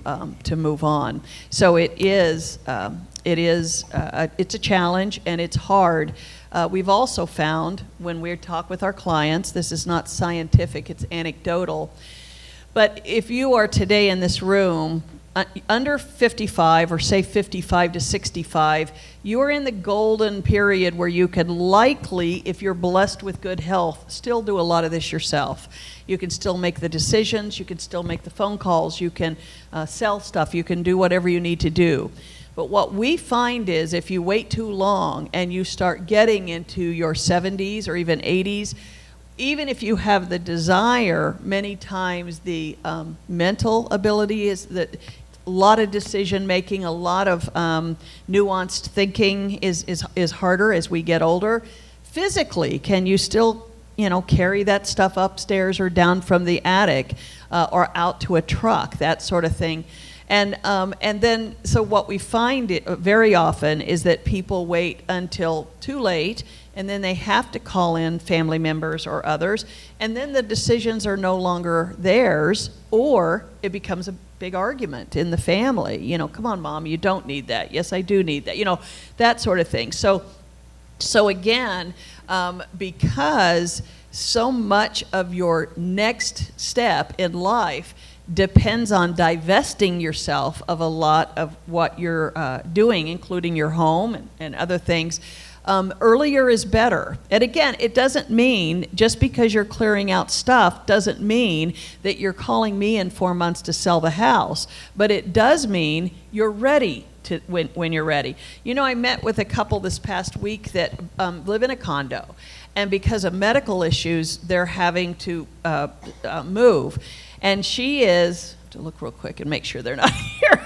move on. So it's a challenge, and it's hard. We've also found when we talk with our clients, this is not scientific, it's anecdotal, but if you are today in this room under 55, or say 55 to 65, you are in the golden period where you could likely, if you're blessed with good health, still do a lot of this yourself. You can still make the decisions, you can still make the phone calls, you can sell stuff, you can do whatever you need to do. But what we find is if you wait too long and you start getting into your 70s or even 80s, even if you have the desire, many times the mental ability is that lot of decision making, a lot of nuanced thinking is harder as we get older. Physically, can you still, carry that stuff upstairs or down from the attic or out to a truck, that sort of thing? And then, so what we find very often is that people wait until too late, and then they have to call in family members or others, and then the decisions are no longer theirs, or it becomes a big argument in the family. Come on, Mom, you don't need that. Yes, I do need that. That sort of thing. So again, because so much of your next step in life depends on divesting yourself of a lot of what you're doing, including your home and other things. Earlier is better. And again, it doesn't mean, just because you're clearing out stuff doesn't mean that you're calling me in 4 months to sell the house, but it does mean you're ready to when you're ready. I met with a couple this past week that live in a condo, and because of medical issues, they're having to move. And she is, to look real quick and make sure they're not here.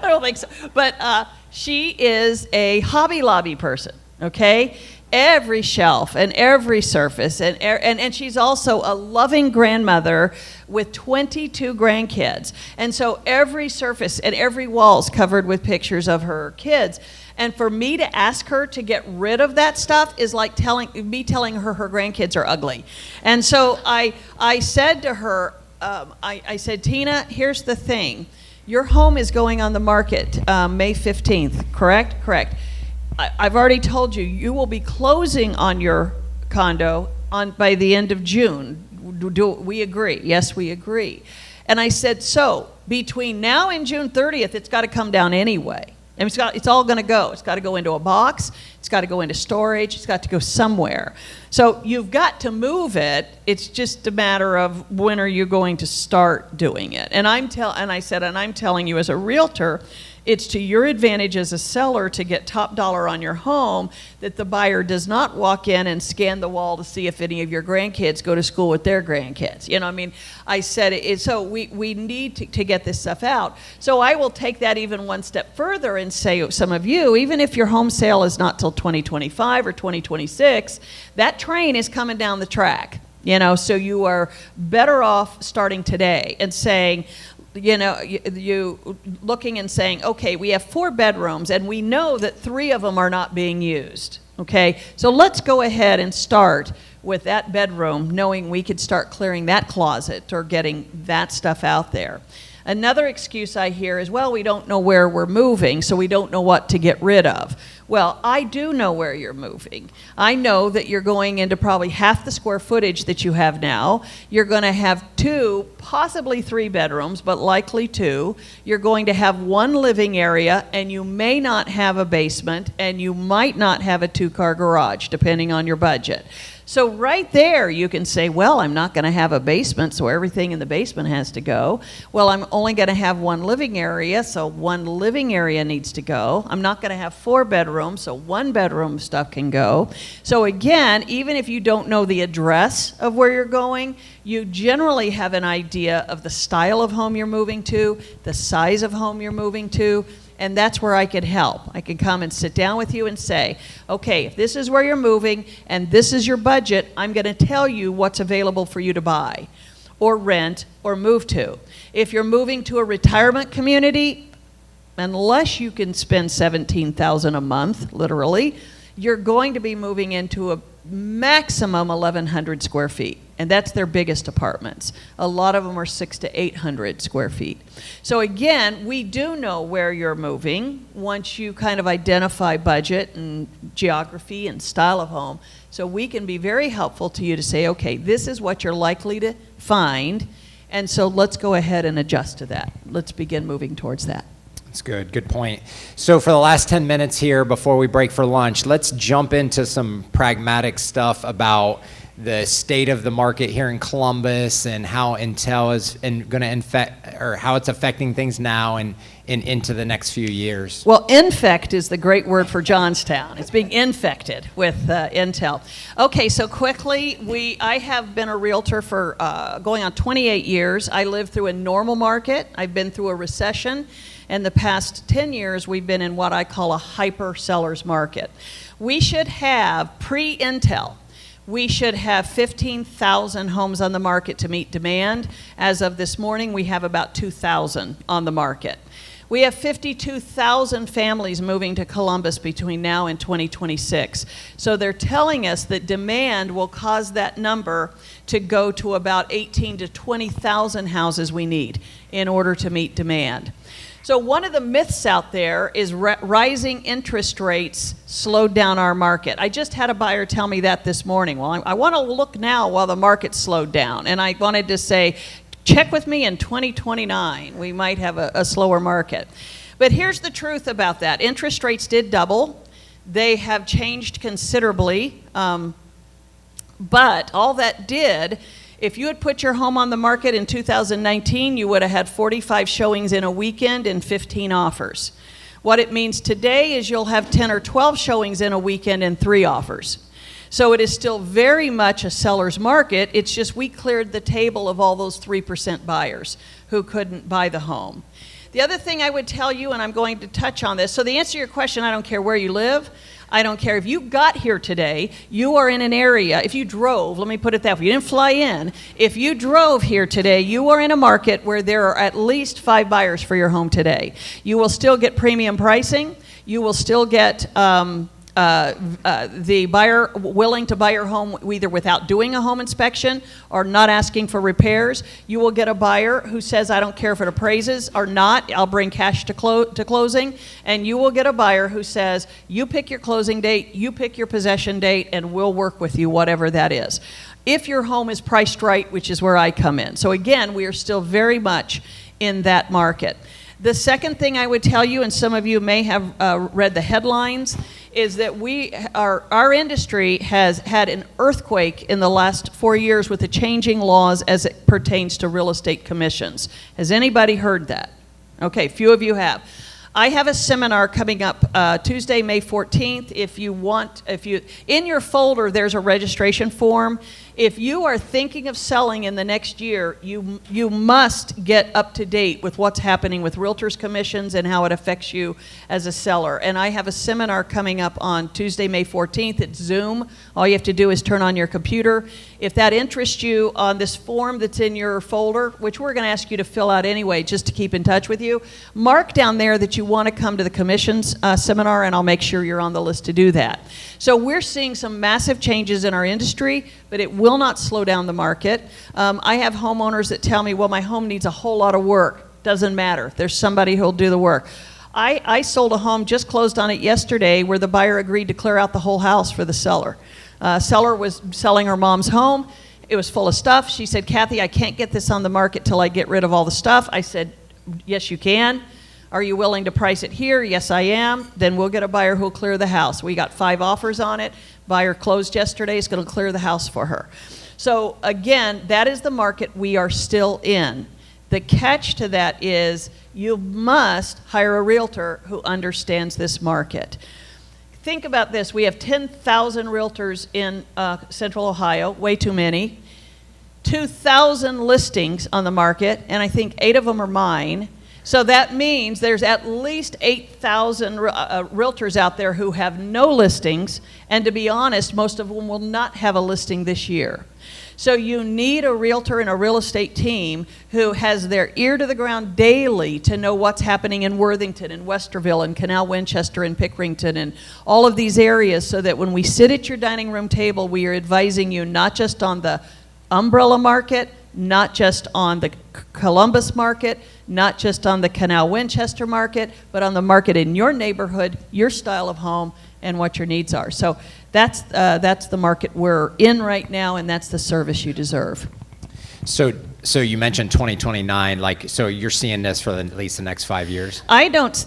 I don't think so. But she is a Hobby Lobby person, okay? Every shelf and every surface. And she's also a loving grandmother with 22 grandkids. And so every surface and every wall is covered with pictures of her kids. And for me to ask her to get rid of that stuff is like telling her her grandkids are ugly. And so I said to her, I said, Tina, here's the thing. Your home is going on the market May 15th, correct? Correct. I've already told you, you will be closing on your condo by the end of June. Do we agree? Yes, we agree. And I said, so between now and June 30th, it's got to come down anyway. And it's all going to go. It's got to go into a box. It's got to go into storage. It's got to go somewhere. So you've got to move it. It's just a matter of when are you going to start doing it. And I'm telling you as a realtor, it's to your advantage as a seller to get top dollar on your home, that the buyer does not walk in and scan the wall to see if any of your grandkids go to school with their grandkids. I said so we need to get this stuff out. So I will take that even one step further and say, some of you, even if your home sale is not till 2025 or 2026, that train is coming down the track. So you are better off starting today and saying, you looking and saying, okay, we have 4 bedrooms and we know that 3 of them are not being used, okay? So let's go ahead and start with that bedroom, knowing we could start clearing that closet or getting that stuff out there. Another excuse I hear is, well, we don't know where we're moving, so we don't know what to get rid of. Well, I do know where you're moving. I know that you're going into probably half the square footage that you have now. You're going to have 2, possibly 3 bedrooms, but likely 2. You're going to have 1 living area, and you may not have a basement, and you might not have a 2-car garage, depending on your budget. So right there, you can say, well, I'm not going to have a basement, so everything in the basement has to go. Well, I'm only going to have 1 living area, so 1 living area needs to go. I'm not going to have 4 bedrooms, so 1 bedroom stuff can go. So again, even if you don't know the address of where you're going, you generally have an idea of the style of home you're moving to, the size of home you're moving to. And that's where I could help. I could come and sit down with you and say, okay, if this is where you're moving and this is your budget, I'm going to tell you what's available for you to buy or rent or move to. If you're moving to a retirement community, unless you can spend $17,000 a month, literally, you're going to be moving into a maximum 1,100 square feet. And that's their biggest apartments. A lot of them are 600 to 800 square feet. So again, we do know where you're moving once you kind of identify budget and geography and style of home. So we can be very helpful to you to say, okay, this is what you're likely to find. And so let's go ahead and adjust to that. Let's begin moving towards that. That's good. Good point. So for the last 10 minutes here before we break for lunch, let's jump into some pragmatic stuff about the state of the market here in Columbus and how Intel is going to infect, or how it's affecting things now and into the next few years. Well, infect is the great word for Johnstown. It's being infected with Intel. Okay, so quickly, I have been a realtor for going on 28 years. I lived through a normal market. I've been through a recession. And the past 10 years, we've been in what I call a hyper seller's market. We should have, pre-Intel, we should have 15,000 homes on the market to meet demand. As of this morning, we have about 2,000 on the market. We have 52,000 families moving to Columbus between now and 2026. So they're telling us that demand will cause that number to go to about 18 to 20,000 houses we need in order to meet demand. So one of the myths out there is rising interest rates slowed down our market. I just had a buyer tell me that this morning. Well, I want to look now while the market slowed down. And I wanted to say, check with me in 2029. We might have a slower market. But here's the truth about that. Interest rates did double. They have changed considerably. But all that did, if you had put your home on the market in 2019, you would have had 45 showings in a weekend and 15 offers. What it means today is you'll have 10 or 12 showings in a weekend and 3 offers. So it is still very much a seller's market. It's just we cleared the table of all those 3% buyers who couldn't buy the home. The other thing I would tell you, and I'm going to touch on this, so the answer to your question, I don't care where you live. I don't care if you got here today, you are in an area, if you drove, let me put it that way, you didn't fly in. If you drove here today, you are in a market where there are at least 5 buyers for your home today. You will still get premium pricing. You will still get the buyer willing to buy your home either without doing a home inspection or not asking for repairs. You will get a buyer who says, I don't care if it appraises or not, I'll bring cash to closing. And you will get a buyer who says, you pick your closing date, you pick your possession date, and we'll work with you, whatever that is. If your home is priced right, which is where I come in. So again, we are still very much in that market. The second thing I would tell you, and some of you may have read the headlines, is that our industry has had an earthquake in the last 4 years with the changing laws as it pertains to real estate commissions. Has anybody heard that? Okay, few of you have. I have a seminar coming up Tuesday, May 14th. In your folder, there's a registration form. If you are thinking of selling in the next year, you must get up to date with what's happening with realtors' commissions and how it affects you as a seller. And I have a seminar coming up on Tuesday, May 14th. It's Zoom. All you have to do is turn on your computer. If that interests you, on this form that's in your folder, which we're going to ask you to fill out anyway just to keep in touch with you, mark down there that you want to come to the commissions seminar, and I'll make sure you're on the list to do that. So we're seeing some massive changes in our industry, but it will not slow down the market. I have homeowners that tell me, well, my home needs a whole lot of work. Doesn't matter. There's somebody who'll do the work. I sold a home, just closed on it yesterday, where the buyer agreed to clear out the whole house for the seller. Seller was selling her mom's home. It was full of stuff. She said, Kathy, I can't get this on the market till I get rid of all the stuff. I said, yes, you can. Are you willing to price it here? Yes, I am. Then we'll get a buyer who'll clear the house. We got 5 offers on it. Buyer closed yesterday. Is going to clear the house for her. So again, that is the market we are still in. The catch to that is you must hire a realtor who understands this market. Think about this. We have 10,000 realtors in Central Ohio, way too many. 2,000 listings on the market, and I think 8 of them are mine. So that means there's at least 8,000 realtors out there who have no listings, and to be honest, most of them will not have a listing this year. So you need a realtor and a real estate team who has their ear to the ground daily to know what's happening in Worthington and Westerville and Canal Winchester and Pickerington and all of these areas, so that when we sit at your dining room table, we are advising you not just on the umbrella market, not just on the Columbus market, not just on the Canal Winchester market, but on the market in your neighborhood, your style of home, and what your needs are. So that's the market we're in right now, and that's the service you deserve. So you mentioned 2029, so you're seeing this for at least the next 5 years?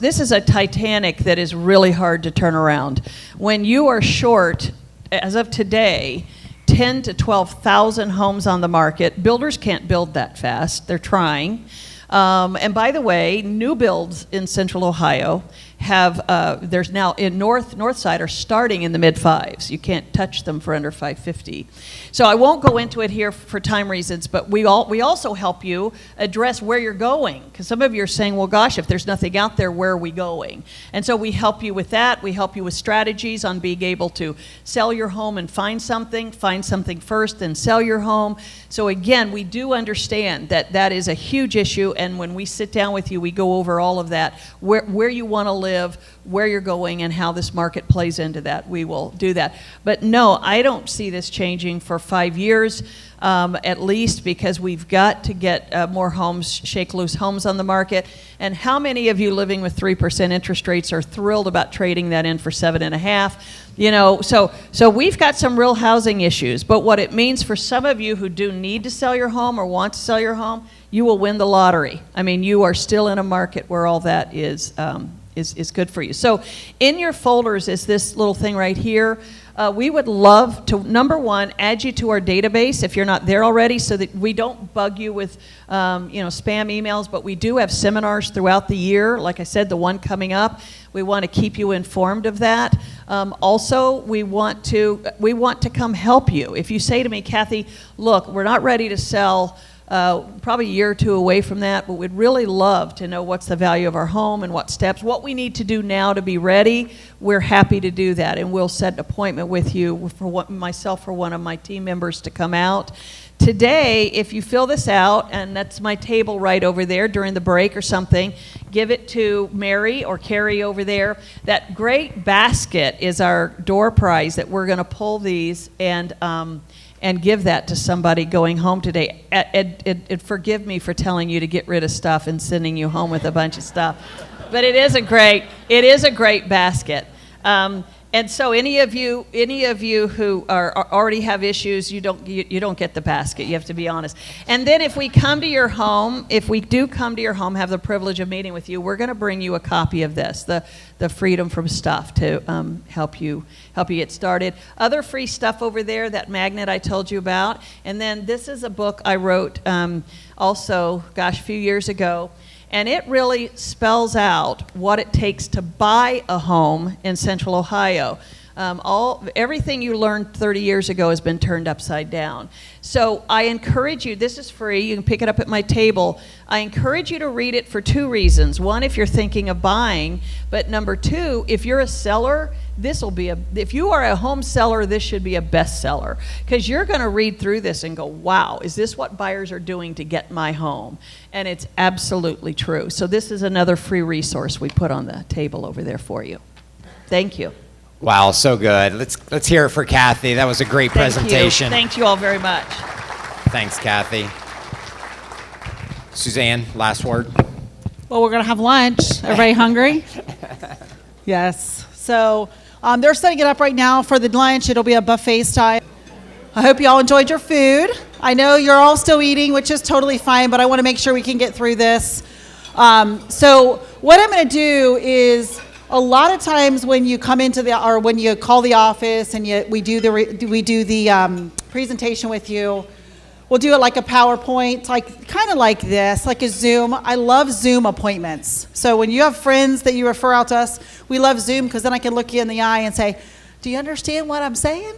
This is a Titanic that is really hard to turn around. When you are short, as of today, 10 to 12,000 homes on the market. Builders can't build that fast. They're trying. And by the way, new builds in Central Ohio have, there's now in north side are starting in the mid fives. You can't touch them for under 550. So I won't go into it here for time reasons, but we also help you address where you're going, because some of you are saying, well, gosh, if there's nothing out there, where are we going? And so we help you with that. We help you with strategies on being able to sell your home and find something first, then sell your home. So again, we do understand that that is a huge issue, and when we sit down with you, we go over all of that, where you want to live, where you're going, and how this market plays into that. We will do that. But no, I don't see this changing for 5 years, at least, because we've got to get more homes, shake loose homes on the market. And how many of you living with 3% interest rates are thrilled about trading that in for 7.5%? You know, so we've got some real housing issues. But what it means for some of you who do need to sell your home or want to sell your home, you will win the lottery. I mean, you are still in a market where all that is good for you. So in your folders is this little thing right here. We would love to, number one, add you to our database if you're not there already, so that we don't bug you with spam emails, but we do have seminars throughout the year. Like I said, the one coming up, we want to keep you informed of that. Also, we want to come help you. If you say to me, Kathy, look, we're not ready to sell, probably a year or two away from that, but we'd really love to know what's the value of our home and what steps, what we need to do now to be ready. We're happy to do that, and we'll set an appointment with you myself or one of my team members to come out. Today, if you fill this out, and that's my table right over there during the break or something, give it to Mary or Carrie over there. That great basket is our door prize that we're going to pull these and give that to somebody going home today. Forgive me for telling you to get rid of stuff and sending you home with a bunch of stuff, but it is a great basket. And so any of you who already have issues, you don't get the basket. You have to be honest. And then if we do come to your home, have the privilege of meeting with you, we're going to bring you a copy of this, the Freedom from Stuff, to help you get started. Other free stuff over there, that magnet I told you about. And then this is a book I wrote also, a few years ago. And it really spells out what it takes to buy a home in Central Ohio. Everything you learned 30 years ago has been turned upside down. So I encourage you, this is free, you can pick it up at my table. I encourage you to read it for two reasons. One, if you're thinking of buying, but number two, if you're a seller, if you are a home seller, this should be a bestseller, because you're going to read through this and go, wow, is this what buyers are doing to get my home? And it's absolutely true. So this is another free resource we put on the table over there for you. Thank you. Wow, so good. Let's hear it for Kathy. That was a great presentation. Thank you all very much. Thanks, Kathy. Suzanne, last word. Well, we're going to have lunch. Everybody hungry? Yes. So they're setting it up right now for the lunch. It'll be a buffet style. I hope you all enjoyed your food. I know you're all still eating, which is totally fine, but I want to make sure we can get through this. So what I'm going to do is, a lot of times when you come into when you call the office and we do the presentation with you, we'll do it like a PowerPoint, kind of like this, like a Zoom. I love Zoom appointments. So when you have friends that you refer out to us, we love Zoom, because then I can look you in the eye and say, do you understand what I'm saying?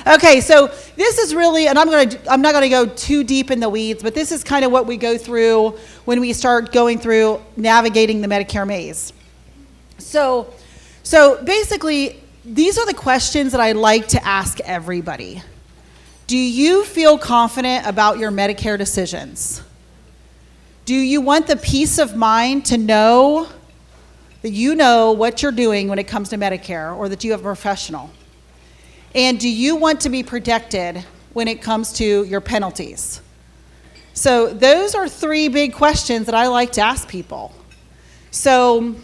Okay, so this is really, and I'm not going to go too deep in the weeds, but this is kind of what we go through when we start going through navigating the Medicare maze. So basically, these are the questions that I like to ask everybody. Do you feel confident about your Medicare decisions? Do you want the peace of mind to know that you know what you're doing when it comes to Medicare, or that you have a professional? And do you want to be protected when it comes to your penalties? So those are three big questions that I like to ask people. So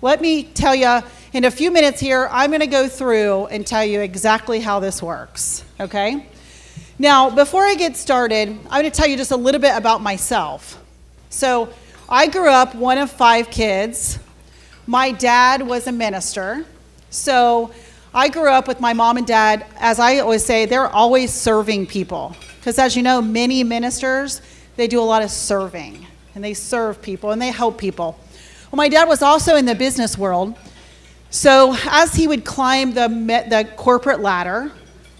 let me tell you, in a few minutes here, I'm going to go through and tell you exactly how this works, okay? Now, before I get started, I'm going to tell you just a little bit about myself. So I grew up one of 5 kids. My dad was a minister. So I grew up with my mom and dad, as I always say, they're always serving people. Because as you know, many ministers, they do a lot of serving. And they serve people and they help people. Well, my dad was also in the business world. So as he would climb the corporate ladder,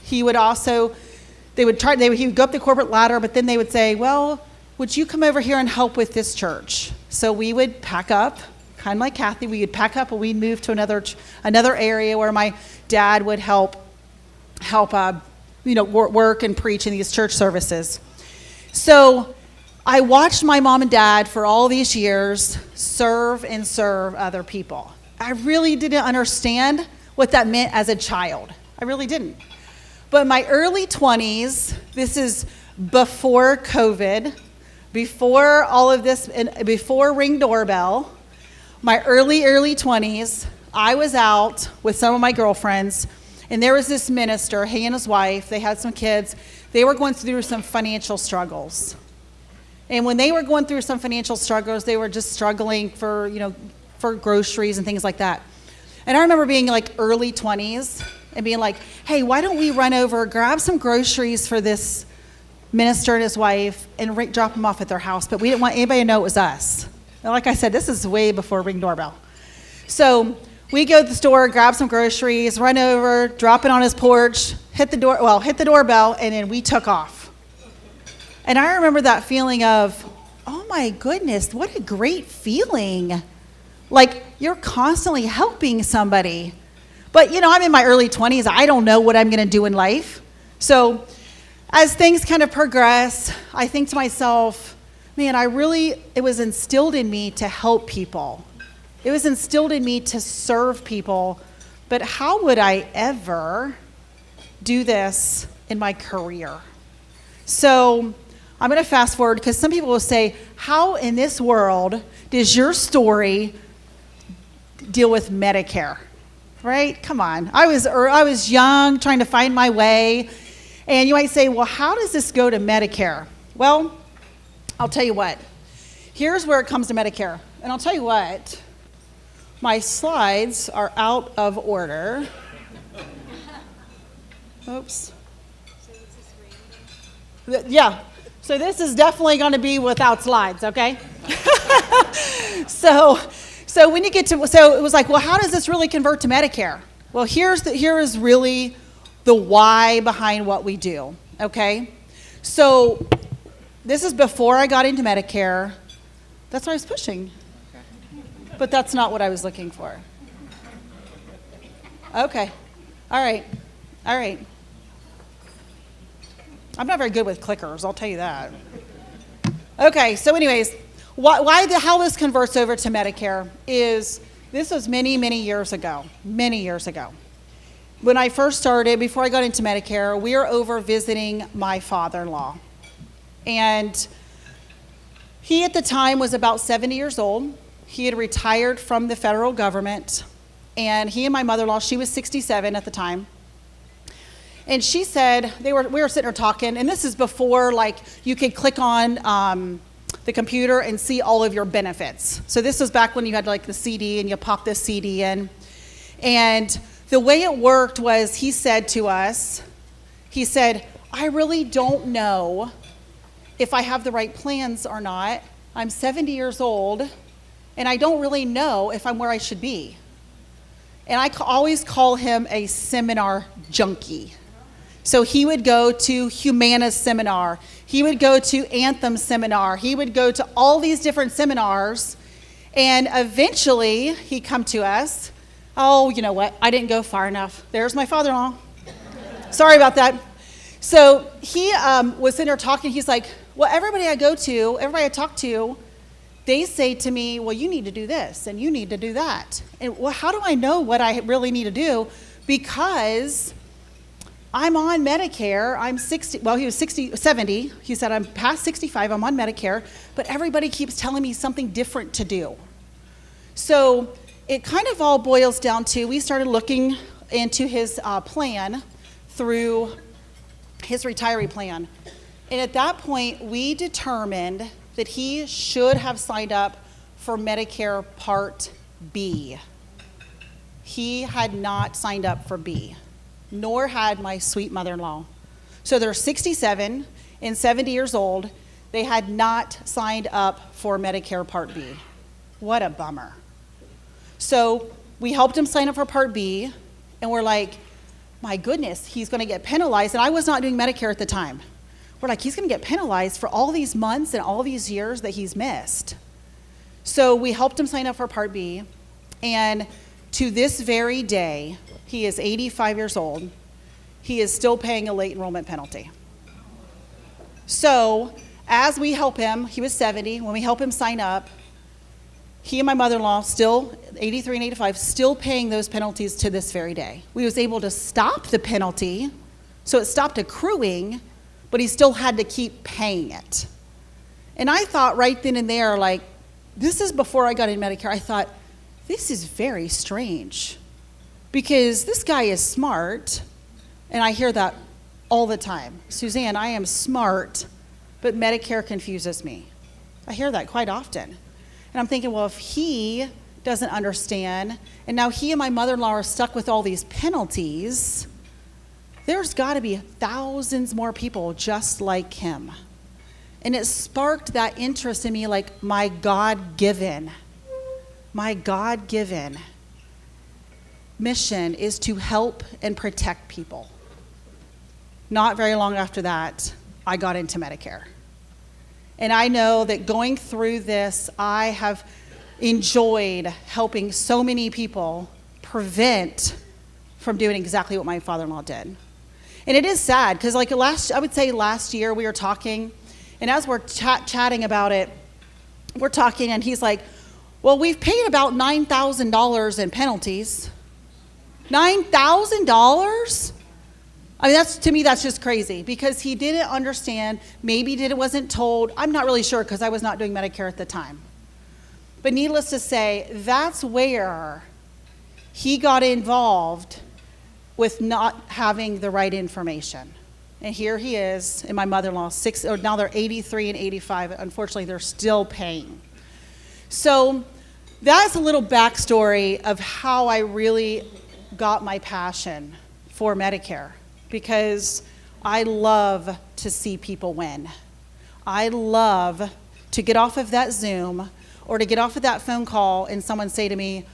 he would also, he would go up the corporate ladder, but then they would say, well, would you come over here and help with this church? So we would pack up, kind of like Kathy, we would pack up and we'd move to another area where my dad would help work and preach in these church services. So I watched my mom and dad for all these years serve other people. I really didn't understand what that meant as a child. I really didn't. But in my early 20s, this is before COVID, before all of this, before Ring Doorbell, my early 20s, I was out with some of my girlfriends, and there was this minister, he and his wife, they had some kids. They were going through some financial struggles. And when they were going through some financial struggles, they were just struggling for groceries and things like that. And I remember being like early 20s and being like, hey, why don't we run over, grab some groceries for this minister and his wife and drop them off at their house, but we didn't want anybody to know it was us. And like I said, this is way before Ring Doorbell. So we go to the store, grab some groceries, run over, drop it on his porch, hit the doorbell, and then we took off. And I remember that feeling of, oh my goodness, what a great feeling. Like you're constantly helping somebody. But I'm in my early 20s. I don't know what I'm going to do in life. So as things kind of progress, I think to myself, man, it was instilled in me to help people. It was instilled in me to serve people. But how would I ever do this in my career? So I'm going to fast forward because some people will say, how in this world does your story deal with Medicare? Right? Come on. I was young, trying to find my way. And you might say, well, how does this go to Medicare? Well, I'll tell you what. Here's where it comes to Medicare. And I'll tell you what. My slides are out of order. Oops. Yeah. So this is definitely going to be without slides, okay? So when you get to, so it was like, well, how does this really convert to Medicare? Well, here is really the why behind what we do, okay? So this is before I got into Medicare. That's what I was pushing. But that's not what I was looking for. Okay. All right. I'm not very good with clickers, I'll tell you that. Okay, so anyways, how this converts over to Medicare is, this was many, many years ago. When I first started, before I got into Medicare, we were over visiting my father-in-law. And he at the time was about 70 years old. He had retired from the federal government. And he and my mother-in-law, she was 67 at the time. And she said, we were sitting there talking, and this is before you could click on the computer and see all of your benefits. So this was back when you had the CD and you pop this CD in. And the way it worked was, he said to us, I really don't know if I have the right plans or not. I'm 70 years old, and I don't really know if I'm where I should be. And I always call him a seminar junkie. So he would go to Humana's seminar. He would go to Anthem seminar. He would go to all these different seminars. And eventually, he'd come to us. Oh, you know what? I didn't go far enough. There's my father-in-law. Sorry about that. So he was sitting there talking. He's like, well, everybody I talk to, they say to me, well, you need to do this and you need to do that. And well, how do I know what I really need to do? Because I'm on Medicare. I'm 60. Well, he was 70. He said, I'm past 65. I'm on Medicare. But everybody keeps telling me something different to do. So it kind of all boils down to, we started looking into his plan through his retiree plan. And at that point, we determined that he should have signed up for Medicare Part B. he had not signed up for B, nor had my sweet mother-in-law. So they're 67 and 70 years old. They had not signed up for Medicare Part B. What a bummer. So we helped him sign up for Part B, and we're like, my goodness, he's going to get penalized. And I was not doing Medicare at the time. We're like, he's going to get penalized for all these months and all these years that he's missed. So we helped him sign up for Part B, and to this very day, he is 85 years old. He is still paying a late enrollment penalty. So as we help him, he was 70, when we help him sign up, he and my mother-in-law, still 83 and 85, still paying those penalties to this very day. We was able to stop the penalty, so it stopped accruing, but he still had to keep paying it. And I thought right then and there, like, this is before I got in Medicare, I thought, this is very strange, because this guy is smart, and I hear that all the time. Suzanne, I am smart, but Medicare confuses me. I hear that quite often. And I'm thinking, well, if he doesn't understand, and now he and my mother-in-law are stuck with all these penalties, there's got to be thousands more people just like him. And it sparked that interest in me, like my God-given mission is to help and protect people. Not very long after that, I got into Medicare. And I know that going through this, I have enjoyed helping so many people prevent from doing exactly what my father-in-law did. And it is sad, because like I would say last year we were talking, and as we're chatting about it, we're talking, and he's like, well, we've paid about $9,000 in penalties. $9,000? I mean, to me, that's just crazy, because he didn't understand, maybe wasn't told. I'm not really sure, because I was not doing Medicare at the time. But needless to say, that's where he got involved with not having the right information. And here he is, and my mother-in-law, now they're 83 and 85. Unfortunately, they're still paying. So that's a little backstory of how I really got my passion for Medicare, because I love to see people win. I love to get off of that Zoom or to get off of that phone call and someone say to me,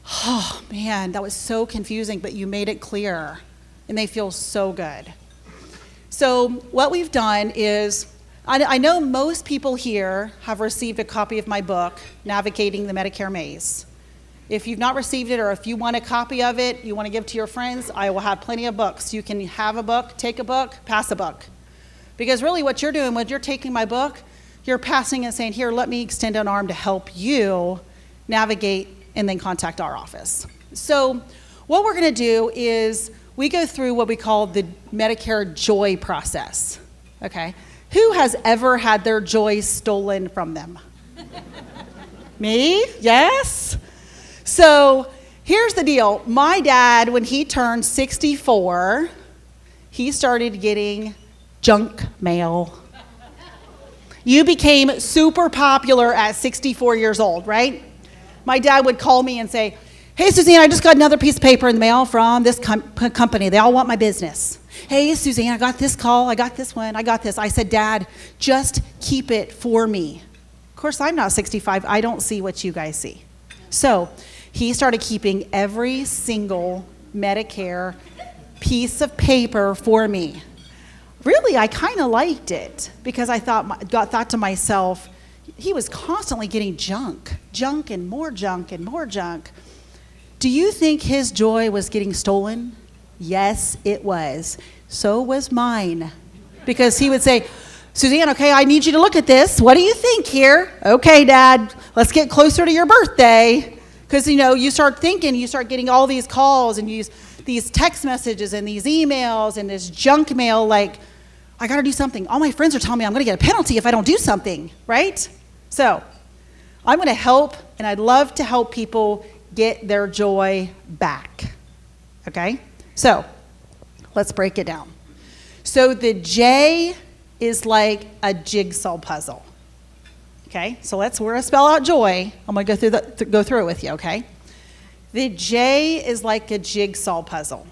oh man, that was so confusing, but you made it clear, and they feel so good. So what we've done is, I know most people here have received a copy of my book, Navigating the Medicare Maze. If you've not received it, or if you want a copy of it, you want to give to your friends, I will have plenty of books. You can have a book, take a book, pass a book. Because really what you're doing when you're taking my book, you're passing and saying, here, let me extend an arm to help you navigate and then contact our office. So what we're going to do is we go through what we call the Medicare joy process, okay? Who has ever had their joy stolen from them? Me? Yes? So here's the deal. My dad, when he turned 64, he started getting junk mail. You became super popular at 64 years old, right? My dad would call me and say, hey, Suzanne, I just got another piece of paper in the mail from this company. They all want my business. Hey, Suzanne, I got this call. I got this one. I got this. I said, Dad, just keep it for me. Of course, I'm not 65. I don't see what you guys see. So he started keeping every single Medicare piece of paper for me. Really, I kind of liked it, because I thought to myself, he was constantly getting junk and more junk and more junk. Do you think his joy was getting stolen? Yes, it was. So was mine. Because he would say, Suzanne, okay, I need you to look at this. What do you think here? Okay, Dad, let's get closer to your birthday. Because, you start thinking, you start getting all these calls and these text messages and these emails and this junk mail, like, I got to do something. All my friends are telling me I'm going to get a penalty if I don't do something, right? So I'm going to help, and I'd love to help people get their joy back, okay? So let's break it down. So the J is like a jigsaw puzzle, okay? So we're going to spell out joy. I'm going to go through it with you, okay? The J is like a jigsaw puzzle.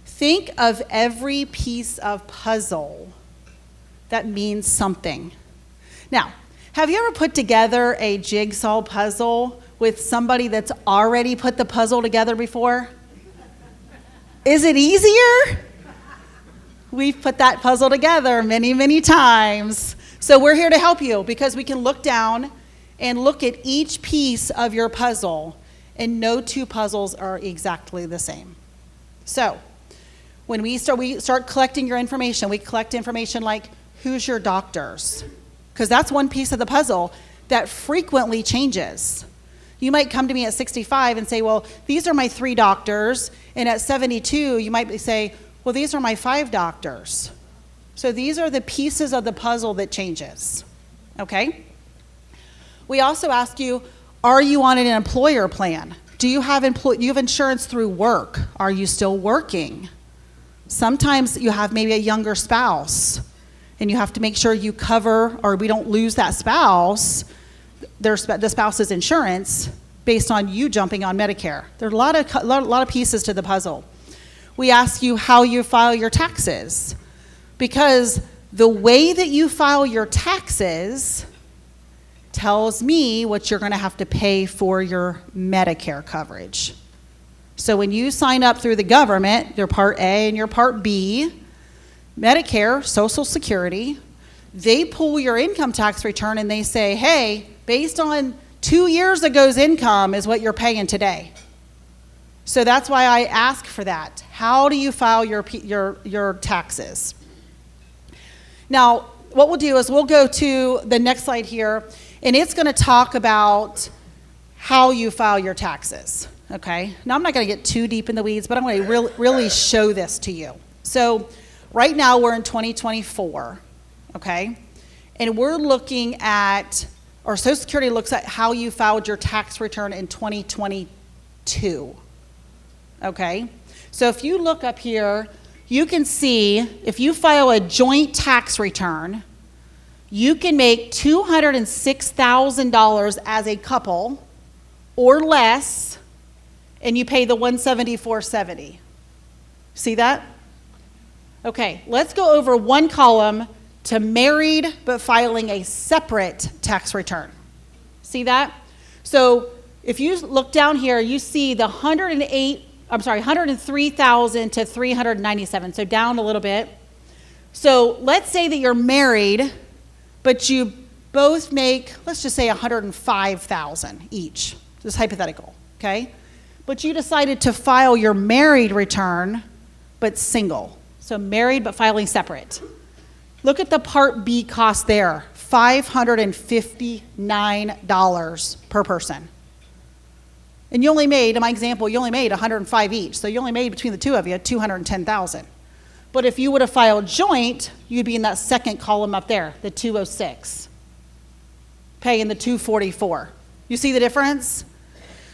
Think of every piece of puzzle that means something. Now, have you ever put together a jigsaw puzzle with somebody that's already put the puzzle together before? Is it easier? We've put that puzzle together many, many times. So we're here to help you because we can look down and look at each piece of your puzzle, and no two puzzles are exactly the same. So when we start collecting your information, we collect information like, who's your doctors? Because that's one piece of the puzzle that frequently changes. You might come to me at 65 and say, well, these are my 3 doctors. And at 72, you might say, well, these are my 5 doctors. So these are the pieces of the puzzle that changes, okay? We also ask you, are you on an employer plan? Do you have insurance through work? Are you still working? Sometimes you have maybe a younger spouse, and you have to make sure you cover, or we don't lose that spouse, the spouse's insurance, based on you jumping on Medicare. There are a lot of pieces to the puzzle. We ask you how you file your taxes, because the way that you file your taxes tells me what you're going to have to pay for your Medicare coverage. So when you sign up through the government, your Part A and your Part B, Medicare, Social Security, they pull your income tax return and they say, hey, based on 2 years ago's income is what you're paying today. So that's why I ask for that. How do you file your taxes? Now, what we'll do is we'll go to the next slide here, and it's going to talk about how you file your taxes, okay? Now, I'm not going to get too deep in the weeds, but I'm going to really show this to you. So right now, we're in 2024, okay? And we're looking at, or Social Security looks at how you filed your tax return in 2022, okay? So if you look up here, you can see if you file a joint tax return, you can make $206,000 as a couple or less, and you pay the $174.70. See that? Okay, let's go over one column to married but filing a separate tax return. See that? So if you look down here, you see the 103,000 to 397, so down a little bit. So let's say that you're married, but you both make, let's just say 105,000 each, just hypothetical, okay? But you decided to file your married return, but single. So married, but filing separate. Look at the Part B cost there, $559 per person. And you only made, in my example, you only made 105 each. So you only made between the two of you 210,000. But if you would have filed joint, you'd be in that second column up there, the 206, paying the 244. You see the difference?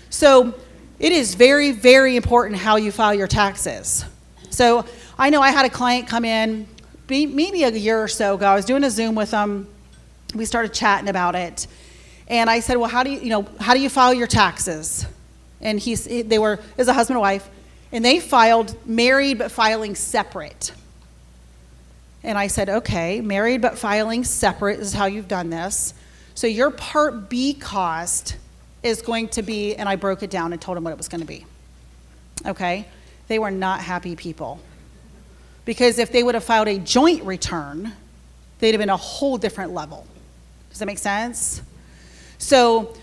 So it is very, very important how you file your taxes. So I know I had a client come in maybe a year or so ago. I was doing a Zoom with them. We started chatting about it. And I said, well, how do you file your taxes? And it was a husband and wife, and they filed married but filing separate. And I said, okay, married but filing separate is how you've done this. So your Part B cost is going to be, and I broke it down and told them what it was going to be. Okay? They were not happy people. Because if they would have filed a joint return, they'd have been a whole different level. Does that make sense? So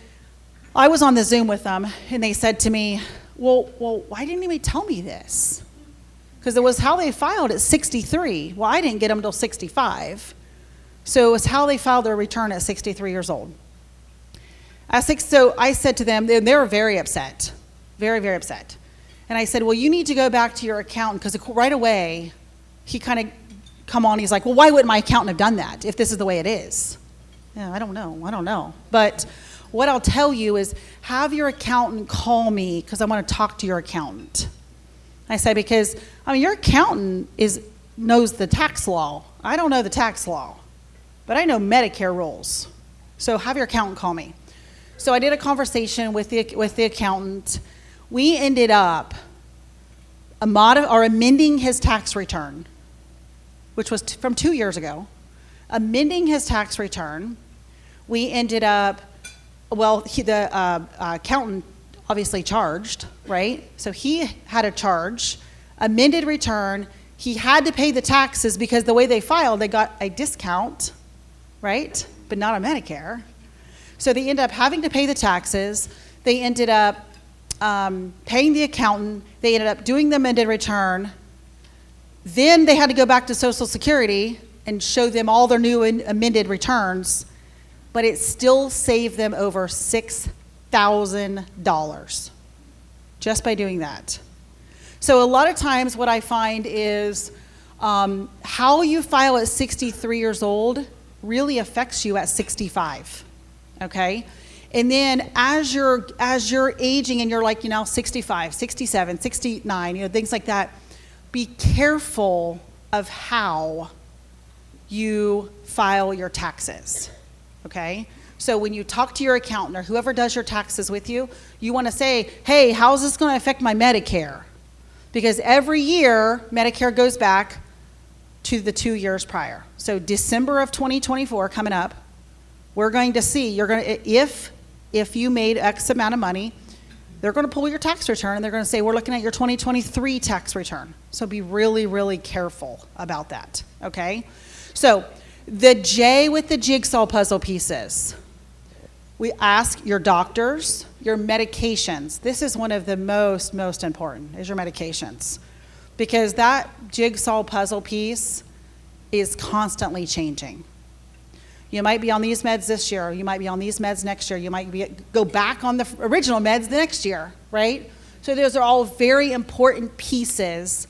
I was on the Zoom with them, and they said to me, well, why didn't anybody tell me this? Because it was how they filed at 63. Well, I didn't get them until 65. So it was how they filed their return at 63 years old. So I said to them, and they were very upset, very, very upset. And I said, well, you need to go back to your accountant, because right away, he kind of come on, he's like, well, why wouldn't my accountant have done that if this is the way it is? Yeah, I don't know. But what I'll tell you is have your accountant call me because I want to talk to your accountant. I say, because your accountant knows the tax law. I don't know the tax law, but I know Medicare rules. So have your accountant call me. So I did a conversation with the accountant. we ended up amending his tax return, which was from 2 years ago. Amending his tax return, we ended up, the accountant obviously charged, right? So he had a charge, amended return. He had to pay the taxes because the way they filed, they got a discount, right? But not on Medicare. So they ended up having to pay the taxes. They ended up paying the accountant. They ended up doing the amended return. Then they had to go back to Social Security and show them all their new amended returns, but it still saved them over $6,000 just by doing that. So a lot of times what I find is how you file at 63 years old really affects you at 65, okay? And then as you're aging and you're like, 65, 67, 69, things like that, be careful of how you file your taxes, okay? So when you talk to your accountant or whoever does your taxes with you, you want to say, hey, how's this going to affect my Medicare? Because every year, Medicare goes back to the 2 years prior. So December of 2024 coming up, we're going to see, if you made X amount of money, they're going to pull your tax return and they're going to say, we're looking at your 2023 tax return. So be really, really careful about that, okay? So the J with the jigsaw puzzle pieces. We ask your doctors, your medications. This is one of the most important, is your medications. Because that jigsaw puzzle piece is constantly changing. You might be on these meds this year. You might be on these meds next year. You might go back on the original meds the next year, right? So those are all very important pieces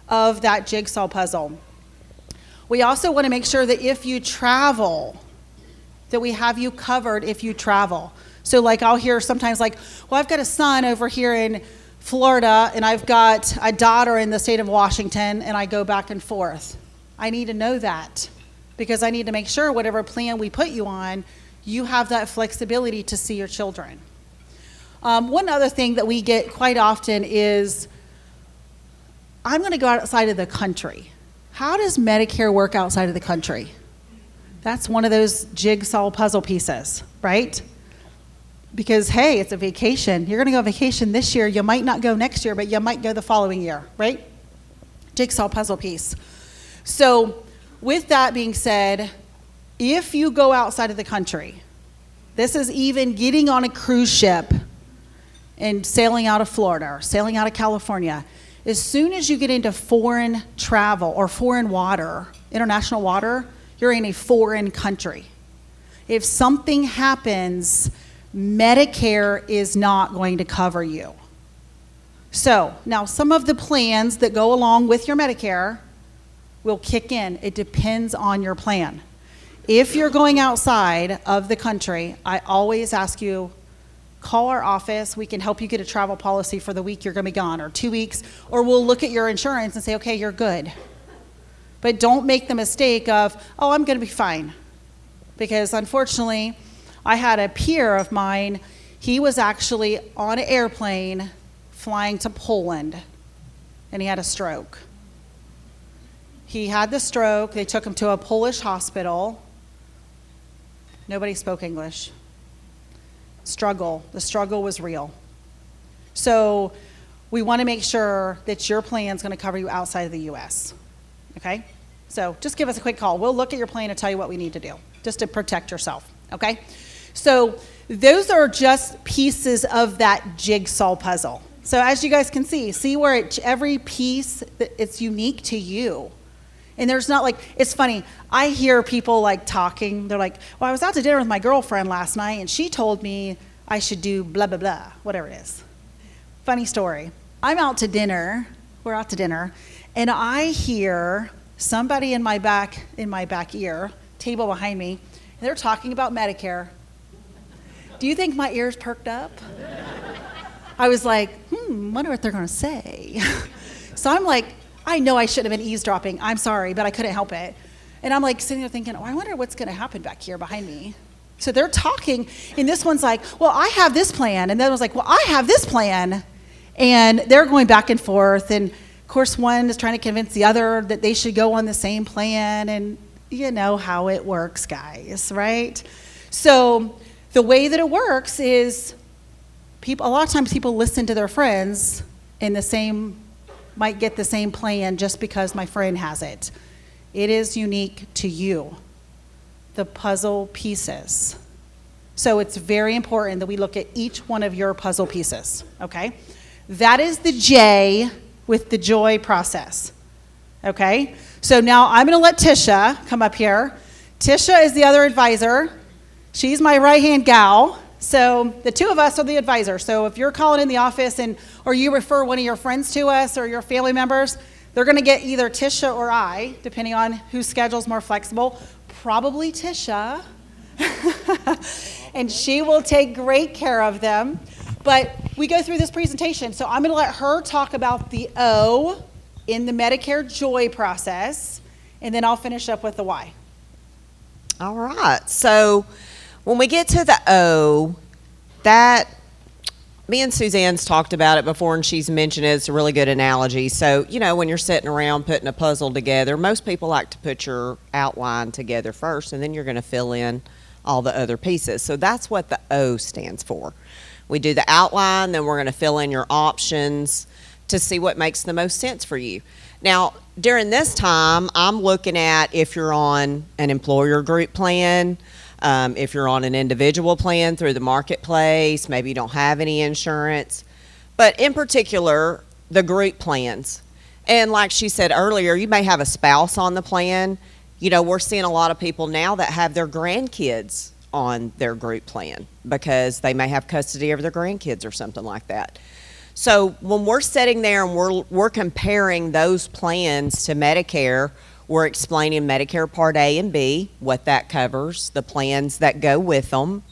of that jigsaw puzzle. We also want to make sure that if you travel, that we have you covered if you travel. So like I'll hear sometimes like, well, I've got a son over here in Florida and I've got a daughter in the state of Washington and I go back and forth. I need to know that because I need to make sure whatever plan we put you on, you have that flexibility to see your children. One other thing that we get quite often is, I'm going to go outside of the country. How does Medicare work outside of the country? That's one of those jigsaw puzzle pieces, right? Because, hey, it's a vacation. You're going to go on vacation this year. You might not go next year, but you might go the following year, right? Jigsaw puzzle piece. So with that being said, if you go outside of the country, this is even getting on a cruise ship and sailing out of Florida or sailing out of California. As soon as you get into foreign travel or foreign water, international water, you're in a foreign country. If something happens, Medicare is not going to cover you. So now some of the plans that go along with your Medicare will kick in. It depends on your plan. If you're going outside of the country, I always ask you, call our office. We can help you get a travel policy for the week you're going to be gone or 2 weeks, or we'll look at your insurance and say, okay, you're good. But don't make the mistake of, oh, I'm going to be fine. Because unfortunately, I had a peer of mine, he was actually on an airplane flying to Poland, and he had a stroke. He had the stroke. They took him to a Polish hospital. Nobody spoke English. The struggle was real. So we want to make sure that your plan is going to cover you outside of the U.S., okay? So just give us a quick call. We'll look at your plan and tell you what we need to do just to protect yourself, okay? So those are just pieces of that jigsaw puzzle. So as you guys can see where every piece, it's unique to you. And there's not like, it's funny, I hear people like talking, they're like, well, I was out to dinner with my girlfriend last night and she told me I should do blah, blah, blah, whatever it is. Funny story. We're out to dinner, and I hear somebody in my back ear, table behind me, and they're talking about Medicare. Do you think my ears perked up? I was like, wonder what they're gonna say. So I'm like, I know I shouldn't have been eavesdropping. I'm sorry, but I couldn't help it. And I'm like sitting there thinking, I wonder what's going to happen back here behind me. So they're talking, and this one's like, well, I have this plan. And the other one's like, well, I have this plan. And they're going back and forth. And of course, one is trying to convince the other that they should go on the same plan. And you know how it works, guys, right? So the way that it works is a lot of times people listen to their friends and might get the same plan just because my friend has it. It is unique to you, the puzzle pieces. So it's very important that we look at each one of your puzzle pieces, okay? That is the J with the joy process, okay? So now I'm gonna let Tisha come up here. Tisha is the other advisor. She's my right-hand gal. So the two of us are the advisors. So if you're calling in the office or you refer one of your friends to us or your family members, they're gonna get either Tisha or I, depending on whose schedule's more flexible, probably Tisha. And she will take great care of them. But we go through this presentation. So I'm gonna let her talk about the O in the Medicare Joy process, and then I'll finish up with the Y. All right. So when we get to the O, me and Suzanne's talked about it before, and she's mentioned it's a really good analogy. So, when you're sitting around putting a puzzle together, most people like to put your outline together first, and then you're going to fill in all the other pieces. So that's what the O stands for. We do the outline, then we're going to fill in your options to see what makes the most sense for you. Now, during this time, I'm looking at if you're on an employer group plan, if you're on an individual plan through the marketplace, maybe you don't have any insurance, but in particular, the group plans. And like she said earlier, you may have a spouse on the plan. We're seeing a lot of people now that have their grandkids on their group plan because they may have custody of their grandkids or something like that. So when we're sitting there and we're comparing those plans to Medicare, we're explaining Medicare Part A and B, what that covers, the plans that go with them,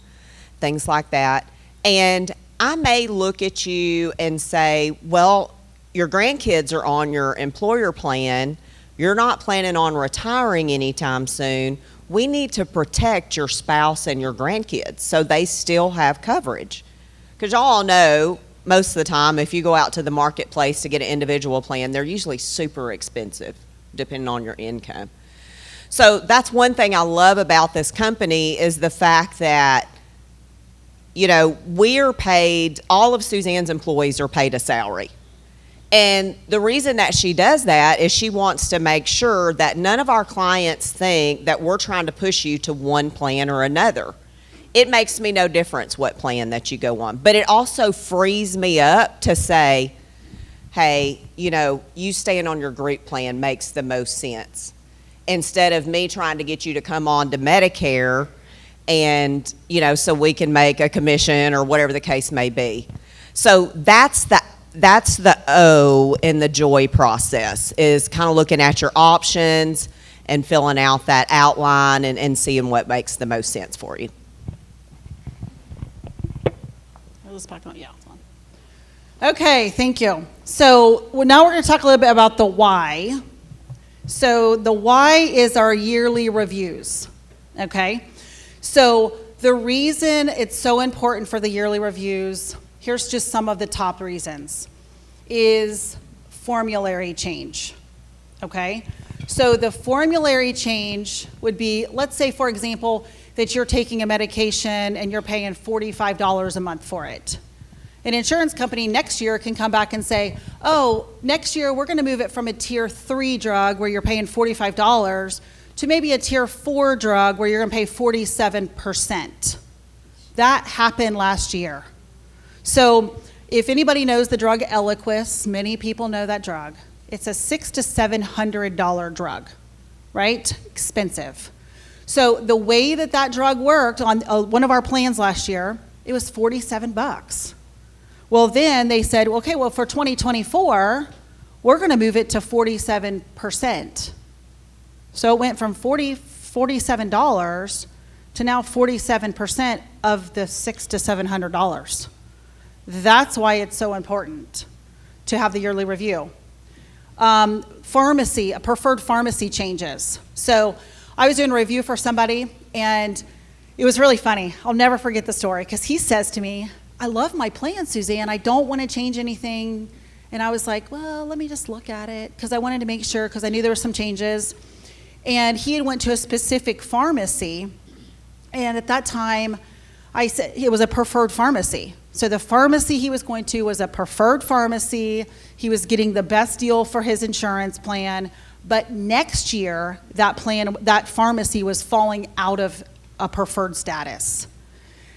things like that. And I may look at you and say, well, your grandkids are on your employer plan. You're not planning on retiring anytime soon. We need to protect your spouse and your grandkids so they still have coverage. Because y'all know, most of the time, if you go out to the marketplace to get an individual plan, they're usually super expensive, depending on your income. So that's one thing I love about this company is the fact that, we are paid, all of Suzanne's employees are paid a salary. And the reason that she does that is she wants to make sure that none of our clients think that we're trying to push you to one plan or another. It makes me no difference what plan that you go on. But it also frees me up to say, hey, you staying on your group plan makes the most sense. Instead of me trying to get you to come on to Medicare and, so we can make a commission or whatever the case may be. So that's the O in the joy process, is kind of looking at your options and filling out that outline and seeing what makes the most sense for you. Okay, thank you. So now we're going to talk a little bit about the why. So the why is our yearly reviews, okay? So the reason it's so important for the yearly reviews, here's just some of the top reasons, is formulary change, okay? So the formulary change would be, let's say, for example, that you're taking a medication and you're paying $45 a month for it. An insurance company next year can come back and say, oh, next year we're going to move it from a tier 3 drug where you're paying $45 to maybe a tier 4 drug where you're going to pay 47%. That happened last year. So if anybody knows the drug Eliquis, many people know that drug. It's a $600 to $700 drug, right? Expensive. So the way that drug worked on one of our plans last year, it was $47. Well, then they said, okay, well, for 2024, we're going to move it to 47%. So it went from $47 to now 47% of the $600 to $700. That's why it's so important to have the yearly review. Pharmacy, preferred pharmacy changes. So I was doing a review for somebody, and it was really funny. I'll never forget the story, because he says to me, I love my plan, Suzanne. I don't want to change anything. And I was like, well, let me just look at it, because I wanted to make sure, because I knew there were some changes. And he had went to a specific pharmacy, and at that time, I said it was a preferred pharmacy. So the pharmacy he was going to was a preferred pharmacy. He was getting the best deal for his insurance plan. But next year, that pharmacy was falling out of a preferred status.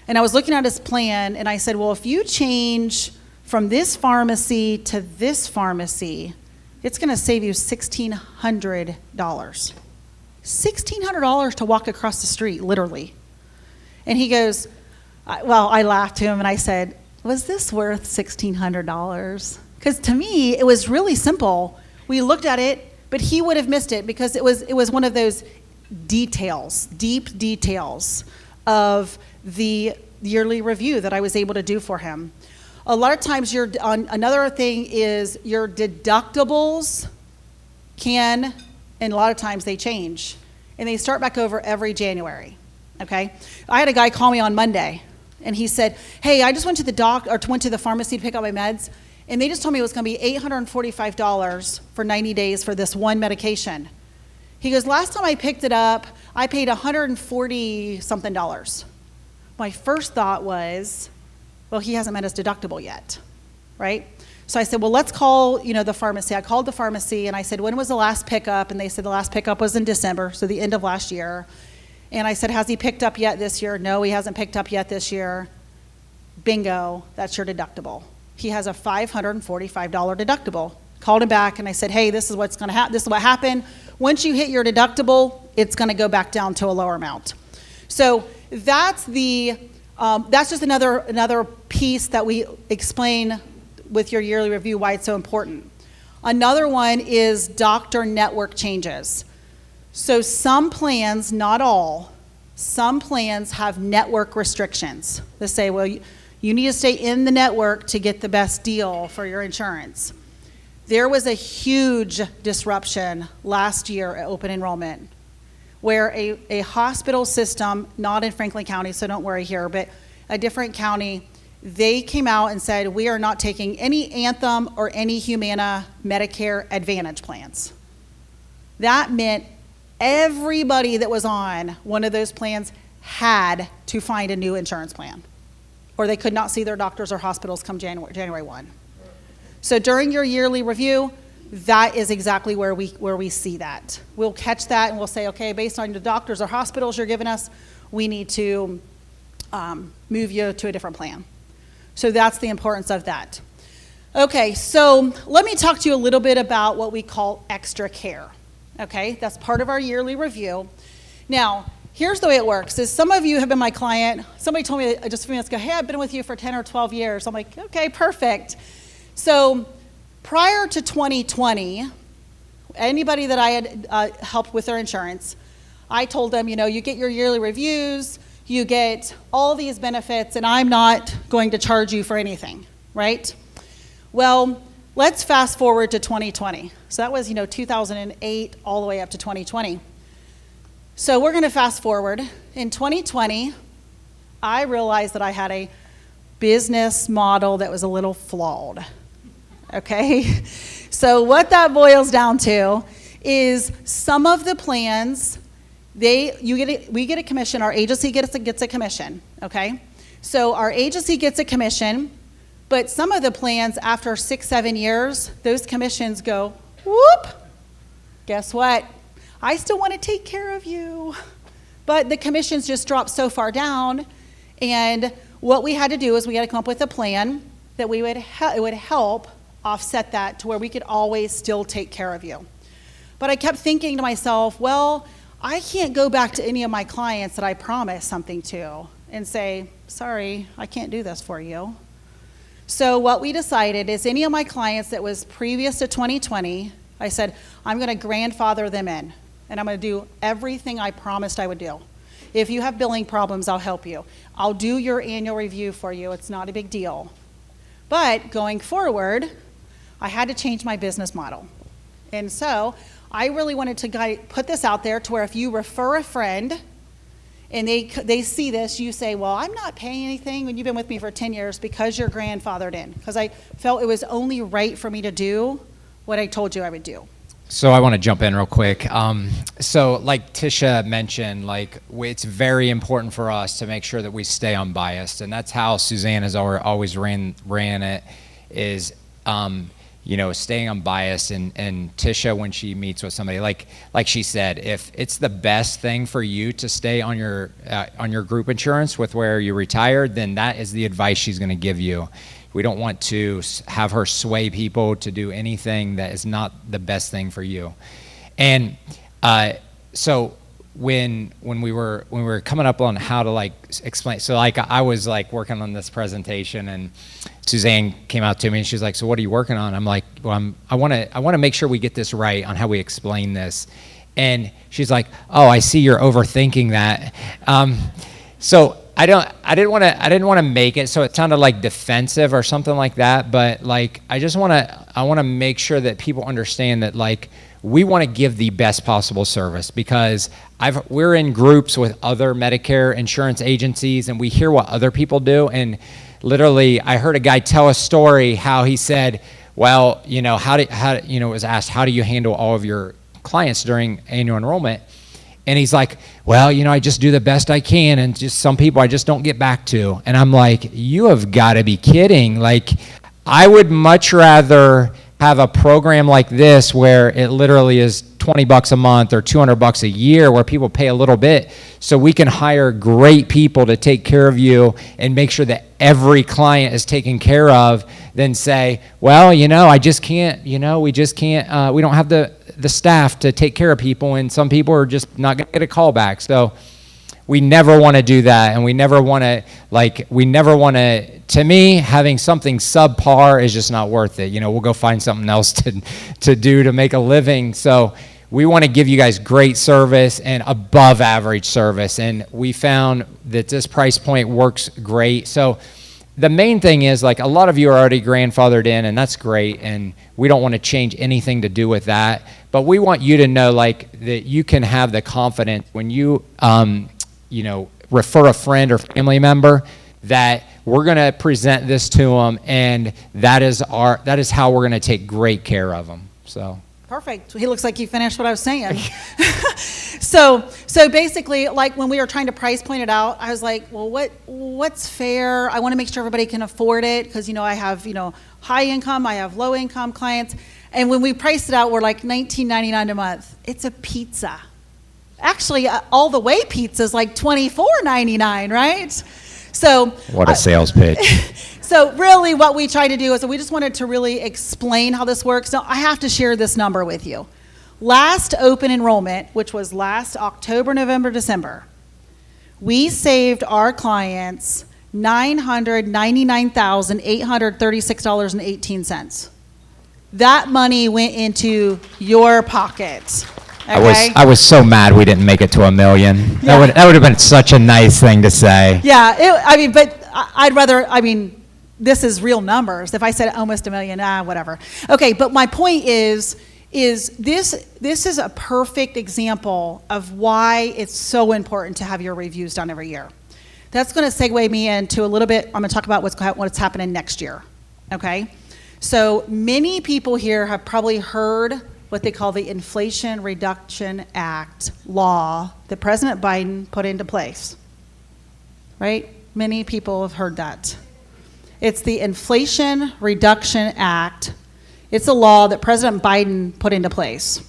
And I was looking at his plan, and I said, well, if you change from this pharmacy to this pharmacy, it's going to save you $1,600. $1,600 to walk across the street, literally. And he goes, well, I laughed to him, and I said, was this worth $1,600? Because to me, it was really simple. We looked at it, but he would have missed it, because it was one of those details, deep details of the yearly review that I was able to do for him. A lot of times, another thing is your deductibles and a lot of times they change, and they start back over every January, okay? I had a guy call me on Monday, and he said, hey, I just went to the pharmacy to pick up my meds, and they just told me it was going to be $845 for 90 days for this one medication. He goes, last time I picked it up, I paid $140-something. My first thought was, well, he hasn't met his deductible yet, right? So I said, well, let's call, the pharmacy. I called the pharmacy, and I said, when was the last pickup? And they said the last pickup was in December, so the end of last year. And I said, has he picked up yet this year? No, he hasn't picked up yet this year. Bingo, that's your deductible. He has a $545 deductible. Called him back, and I said, hey, this is what's going to happen. This is what happened. Once you hit your deductible, it's going to go back down to a lower amount. So that's just another piece that we explain with your yearly review, why it's so important. Another one is doctor network changes. So some plans, not all, some plans have network restrictions. They say, well, you need to stay in the network to get the best deal for your insurance. There was a huge disruption last year at open enrollment, where a hospital system, not in Franklin County, so don't worry here, but a different county, they came out and said, we are not taking any Anthem or any Humana Medicare Advantage plans. That meant everybody that was on one of those plans had to find a new insurance plan, or they could not see their doctors or hospitals come January 1. So during your yearly review, that is exactly where we see that. We'll catch that and we'll say, okay, based on the doctors or hospitals you're giving us, we need to move you to a different plan. So that's the importance of that. Okay, so let me talk to you a little bit about what we call extra care. Okay, that's part of our yearly review. Now, here's the way it works, is some of you have been my client. Somebody told me just a few minutes ago, hey, I've been with you for 10 or 12 years. I'm like, okay, perfect. So prior to 2020, anybody that I had helped with their insurance, I told them, you get your yearly reviews, you get all these benefits, and I'm not going to charge you for anything, right? Well, let's fast forward to 2020. So that was, 2008 all the way up to 2020. So we're going to fast forward. In 2020, I realized that I had a business model that was a little flawed. Okay? So what that boils down to is some of the plans, we get a commission, our agency gets a commission, okay? So our agency gets a commission, but some of the plans after 6-7 years, those commissions go, whoop, guess what? I still want to take care of you. But the commissions just dropped so far down, and what we had to do is we had to come up with a plan that it would help offset that to where we could always still take care of you. But I kept thinking to myself, well, I can't go back to any of my clients that I promised something to and say, sorry, I can't do this for you. So what we decided is any of my clients that was previous to 2020, I said, I'm going to grandfather them in, and I'm going to do everything I promised I would do. If you have billing problems, I'll help you. I'll do your annual review for you. It's not a big deal. But going forward, I had to change my business model. And so I really wanted to put this out there to where if you refer a friend and they see this, you say, well, I'm not paying anything when you've been with me for 10 years because you're grandfathered in. Because I felt it was only right for me to do what I told you I would do. So I want to jump in real quick. So like Tisha mentioned, like it's very important for us to make sure that we stay unbiased, and that's how Suzanne has always ran it, is staying unbiased. And Tisha, when she meets with somebody, like she said, if it's the best thing for you to stay on your group insurance with where you retired, then that is the advice she's going to give you. We don't want to have her sway people to do anything that is not the best thing for you. And so when we were coming up on how to like explain, so like I was like working on this presentation, and Suzanne came out to me and she was like, "So what are you working on?" I'm like, "Well, I want to make sure we get this right on how we explain this." And she's like, "Oh, I see you're overthinking that." So I didn't want to make it so it sounded like defensive or something like that, but like I want to make sure that people understand that like we want to give the best possible service, because we're in groups with other Medicare insurance agencies and we hear what other people do. And literally I heard a guy tell a story how he said, well, it was asked, how do you handle all of your clients during annual enrollment? And he's like, well, I just do the best I can, and just some people I just don't get back to. And I'm like, you have got to be kidding. Like, I would much rather have a program like this where it literally is $20 a month or $200 a year, where people pay a little bit, so we can hire great people to take care of you and make sure that every client is taken care of, than say, well, I just can't, we just can't, we don't have the staff to take care of people, and some people are just not going to get a call back. So we never want to do that, and we never want to, to me, having something subpar is just not worth it. We'll go find something else to do to make a living. So we want to give you guys great service and above average service, and we found that this price point works great. So the main thing is, like, a lot of you are already grandfathered in, and that's great, and we don't want to change anything to do with that. But we want you to know, like, that you can have the confidence when you, refer a friend or family member, that we're going to present this to them, and that is how we're going to take great care of them. So. Perfect. He looks like he finished what I was saying. So basically, like when we were trying to price point it out, I was like, well, what's fair? I want to make sure everybody can afford it, because I have high income, I have low income clients, and when we priced it out, we're like $19.99 a month. It's a pizza. Actually, all the way pizza is like $24.99, right? So what a sales pitch. So really what we try to do is we just wanted to really explain how this works. Now, I have to share this number with you. Last open enrollment, which was last October, November, December, we saved our clients $999,836.18. That money went into your pocket. Okay? I was so mad we didn't make it to 1 million. Yeah. That would have been such a nice thing to say. Yeah, I'd rather, this is real numbers. If I said almost 1 million, whatever. Okay, but my point is this is a perfect example of why it's so important to have your reviews done every year. That's going to segue me into a little bit, I'm going to talk about what's happening next year, okay? So many people here have probably heard what they call the Inflation Reduction Act law that President Biden put into place, right? Many people have heard that. It's the Inflation Reduction Act. It's a law that President Biden put into place.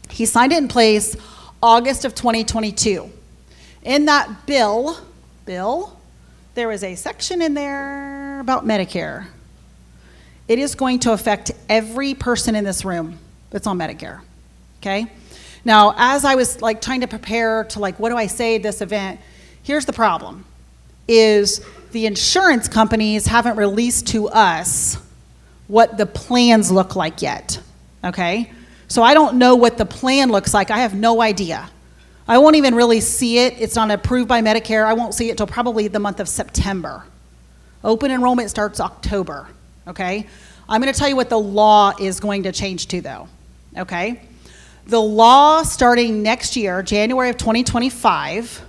He signed it in place August of 2022. In that bill, there is a section in there about Medicare. It is going to affect every person in this room that's on Medicare, okay? Now, as I was like trying to prepare to like, what do I say at this event? Here's the problem, is the insurance companies haven't released to us what the plans look like yet, okay? So I don't know what the plan looks like. I have no idea. I won't even really see it. It's not approved by Medicare. I won't see it till probably the month of September. Open enrollment starts October, okay? I'm gonna tell you what the law is going to change to though, okay? The law starting next year, January of 2025,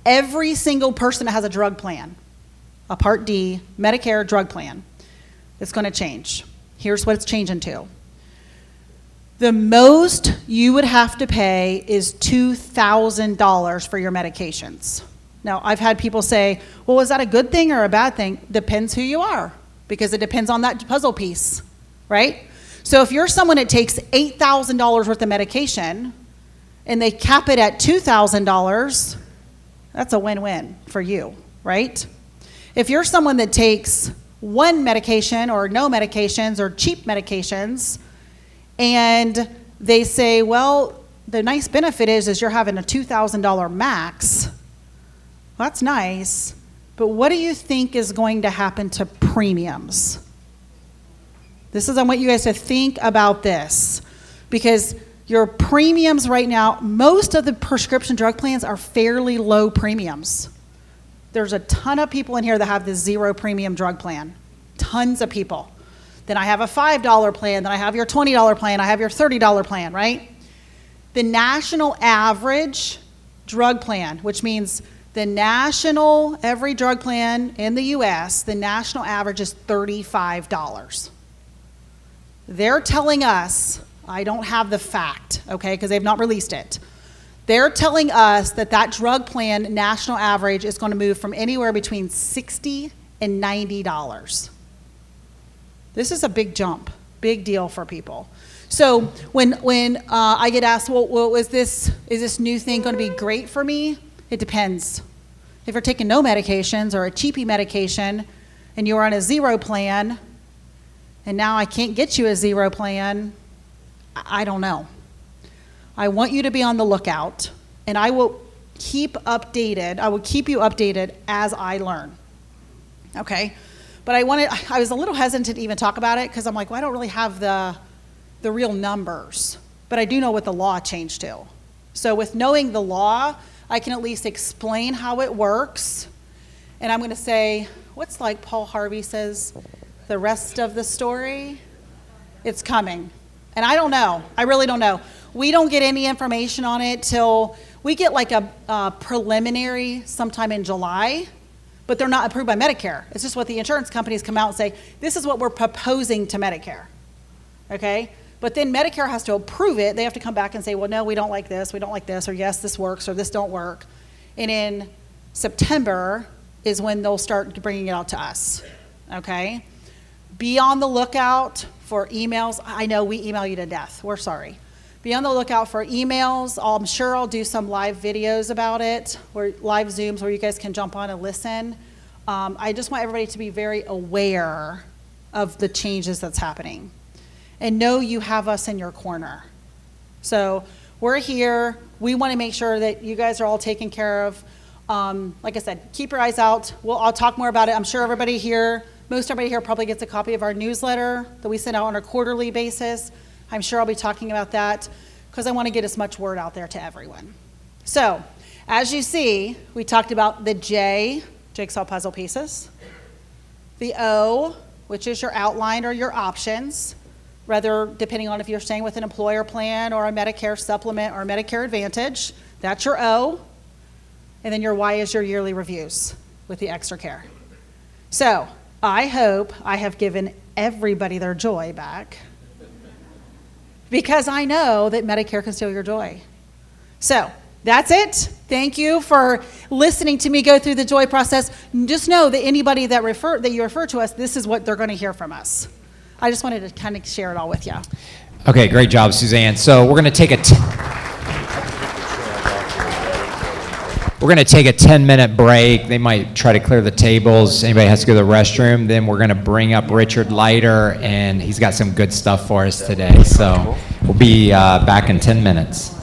every single person that has a drug plan, a Part D Medicare drug plan, it's going to change. Here's what it's changing to. The most you would have to pay is $2,000 for your medications. Now, I've had people say, well, is that a good thing or a bad thing? Depends who you are, because it depends on that puzzle piece, right? So if you're someone that takes $8,000 worth of medication and they cap it at $2,000, that's a win-win for you, right? If you're someone that takes one medication or no medications or cheap medications, and they say, well, the nice benefit is you're having a $2,000 max. Well, that's nice, but what do you think is going to happen to premiums? I want you guys to think about this, because your premiums right now, most of the prescription drug plans are fairly low premiums. There's a ton of people in here that have the 0 premium drug plan. Tons of people. Then I have a $5 plan, then I have your $20 plan, I have your $30 plan, right? The national average drug plan, which means every drug plan in the US, the national average is $35. They're telling us, I don't have the fact, okay, because they've not released it. They're telling us that drug plan national average is going to move from anywhere between $60 and $90. This is a big jump, big deal for people. So when I get asked, well, is this new thing going to be great for me? It depends. If you're taking no medications or a cheapy medication and you're on a 0 plan and now I can't get you a 0 plan, I don't know. I want you to be on the lookout, and I will keep you updated as I learn, okay? But I was a little hesitant to even talk about it because I'm like, well, I don't really have the real numbers, but I do know what the law changed to. So with knowing the law, I can at least explain how it works, and I'm going to say, what's like Paul Harvey says, the rest of the story? It's coming. And I don't know. I really don't know. We don't get any information on it till we get like a preliminary sometime in July, but they're not approved by Medicare. It's just what the insurance companies come out and say, this is what we're proposing to Medicare, okay? But then Medicare has to approve it. They have to come back and say, well, no, we don't like this, or yes, this works, or this don't work. And in September is when they'll start bringing it out to us, okay? Be on the lookout for emails. I know we email you to death. We're sorry. Be on the lookout for emails. I'm sure I'll do some live videos about it, or live Zooms where you guys can jump on and listen. I just want everybody to be very aware of the changes that's happening and know you have us in your corner. So we're here. We want to make sure that you guys are all taken care of. Like I said, keep your eyes out. I'll talk more about it. I'm sure most everybody here probably gets a copy of our newsletter that we send out on a quarterly basis. I'm sure I'll be talking about that because I want to get as much word out there to everyone. So, as you see, we talked about the J, jigsaw puzzle pieces, the O, which is your outline or your options, whether depending on if you're staying with an employer plan or a Medicare supplement or a Medicare Advantage, that's your O, and then your Y is your yearly reviews with the extra care. So, I hope I have given everybody their joy back, because I know that Medicare can steal your joy. So that's it. Thank you for listening to me go through the joy process. Just know that anybody that you refer to us, this is what they're going to hear from us. I just wanted to kind of share it all with you. Okay, great job, Suzanne. So we're going to take a 10-minute break. They might try to clear the tables. Anybody has to go to the restroom. Then we're going to bring up Richard Leiter, and he's got some good stuff for us today. So we'll be back in 10 minutes.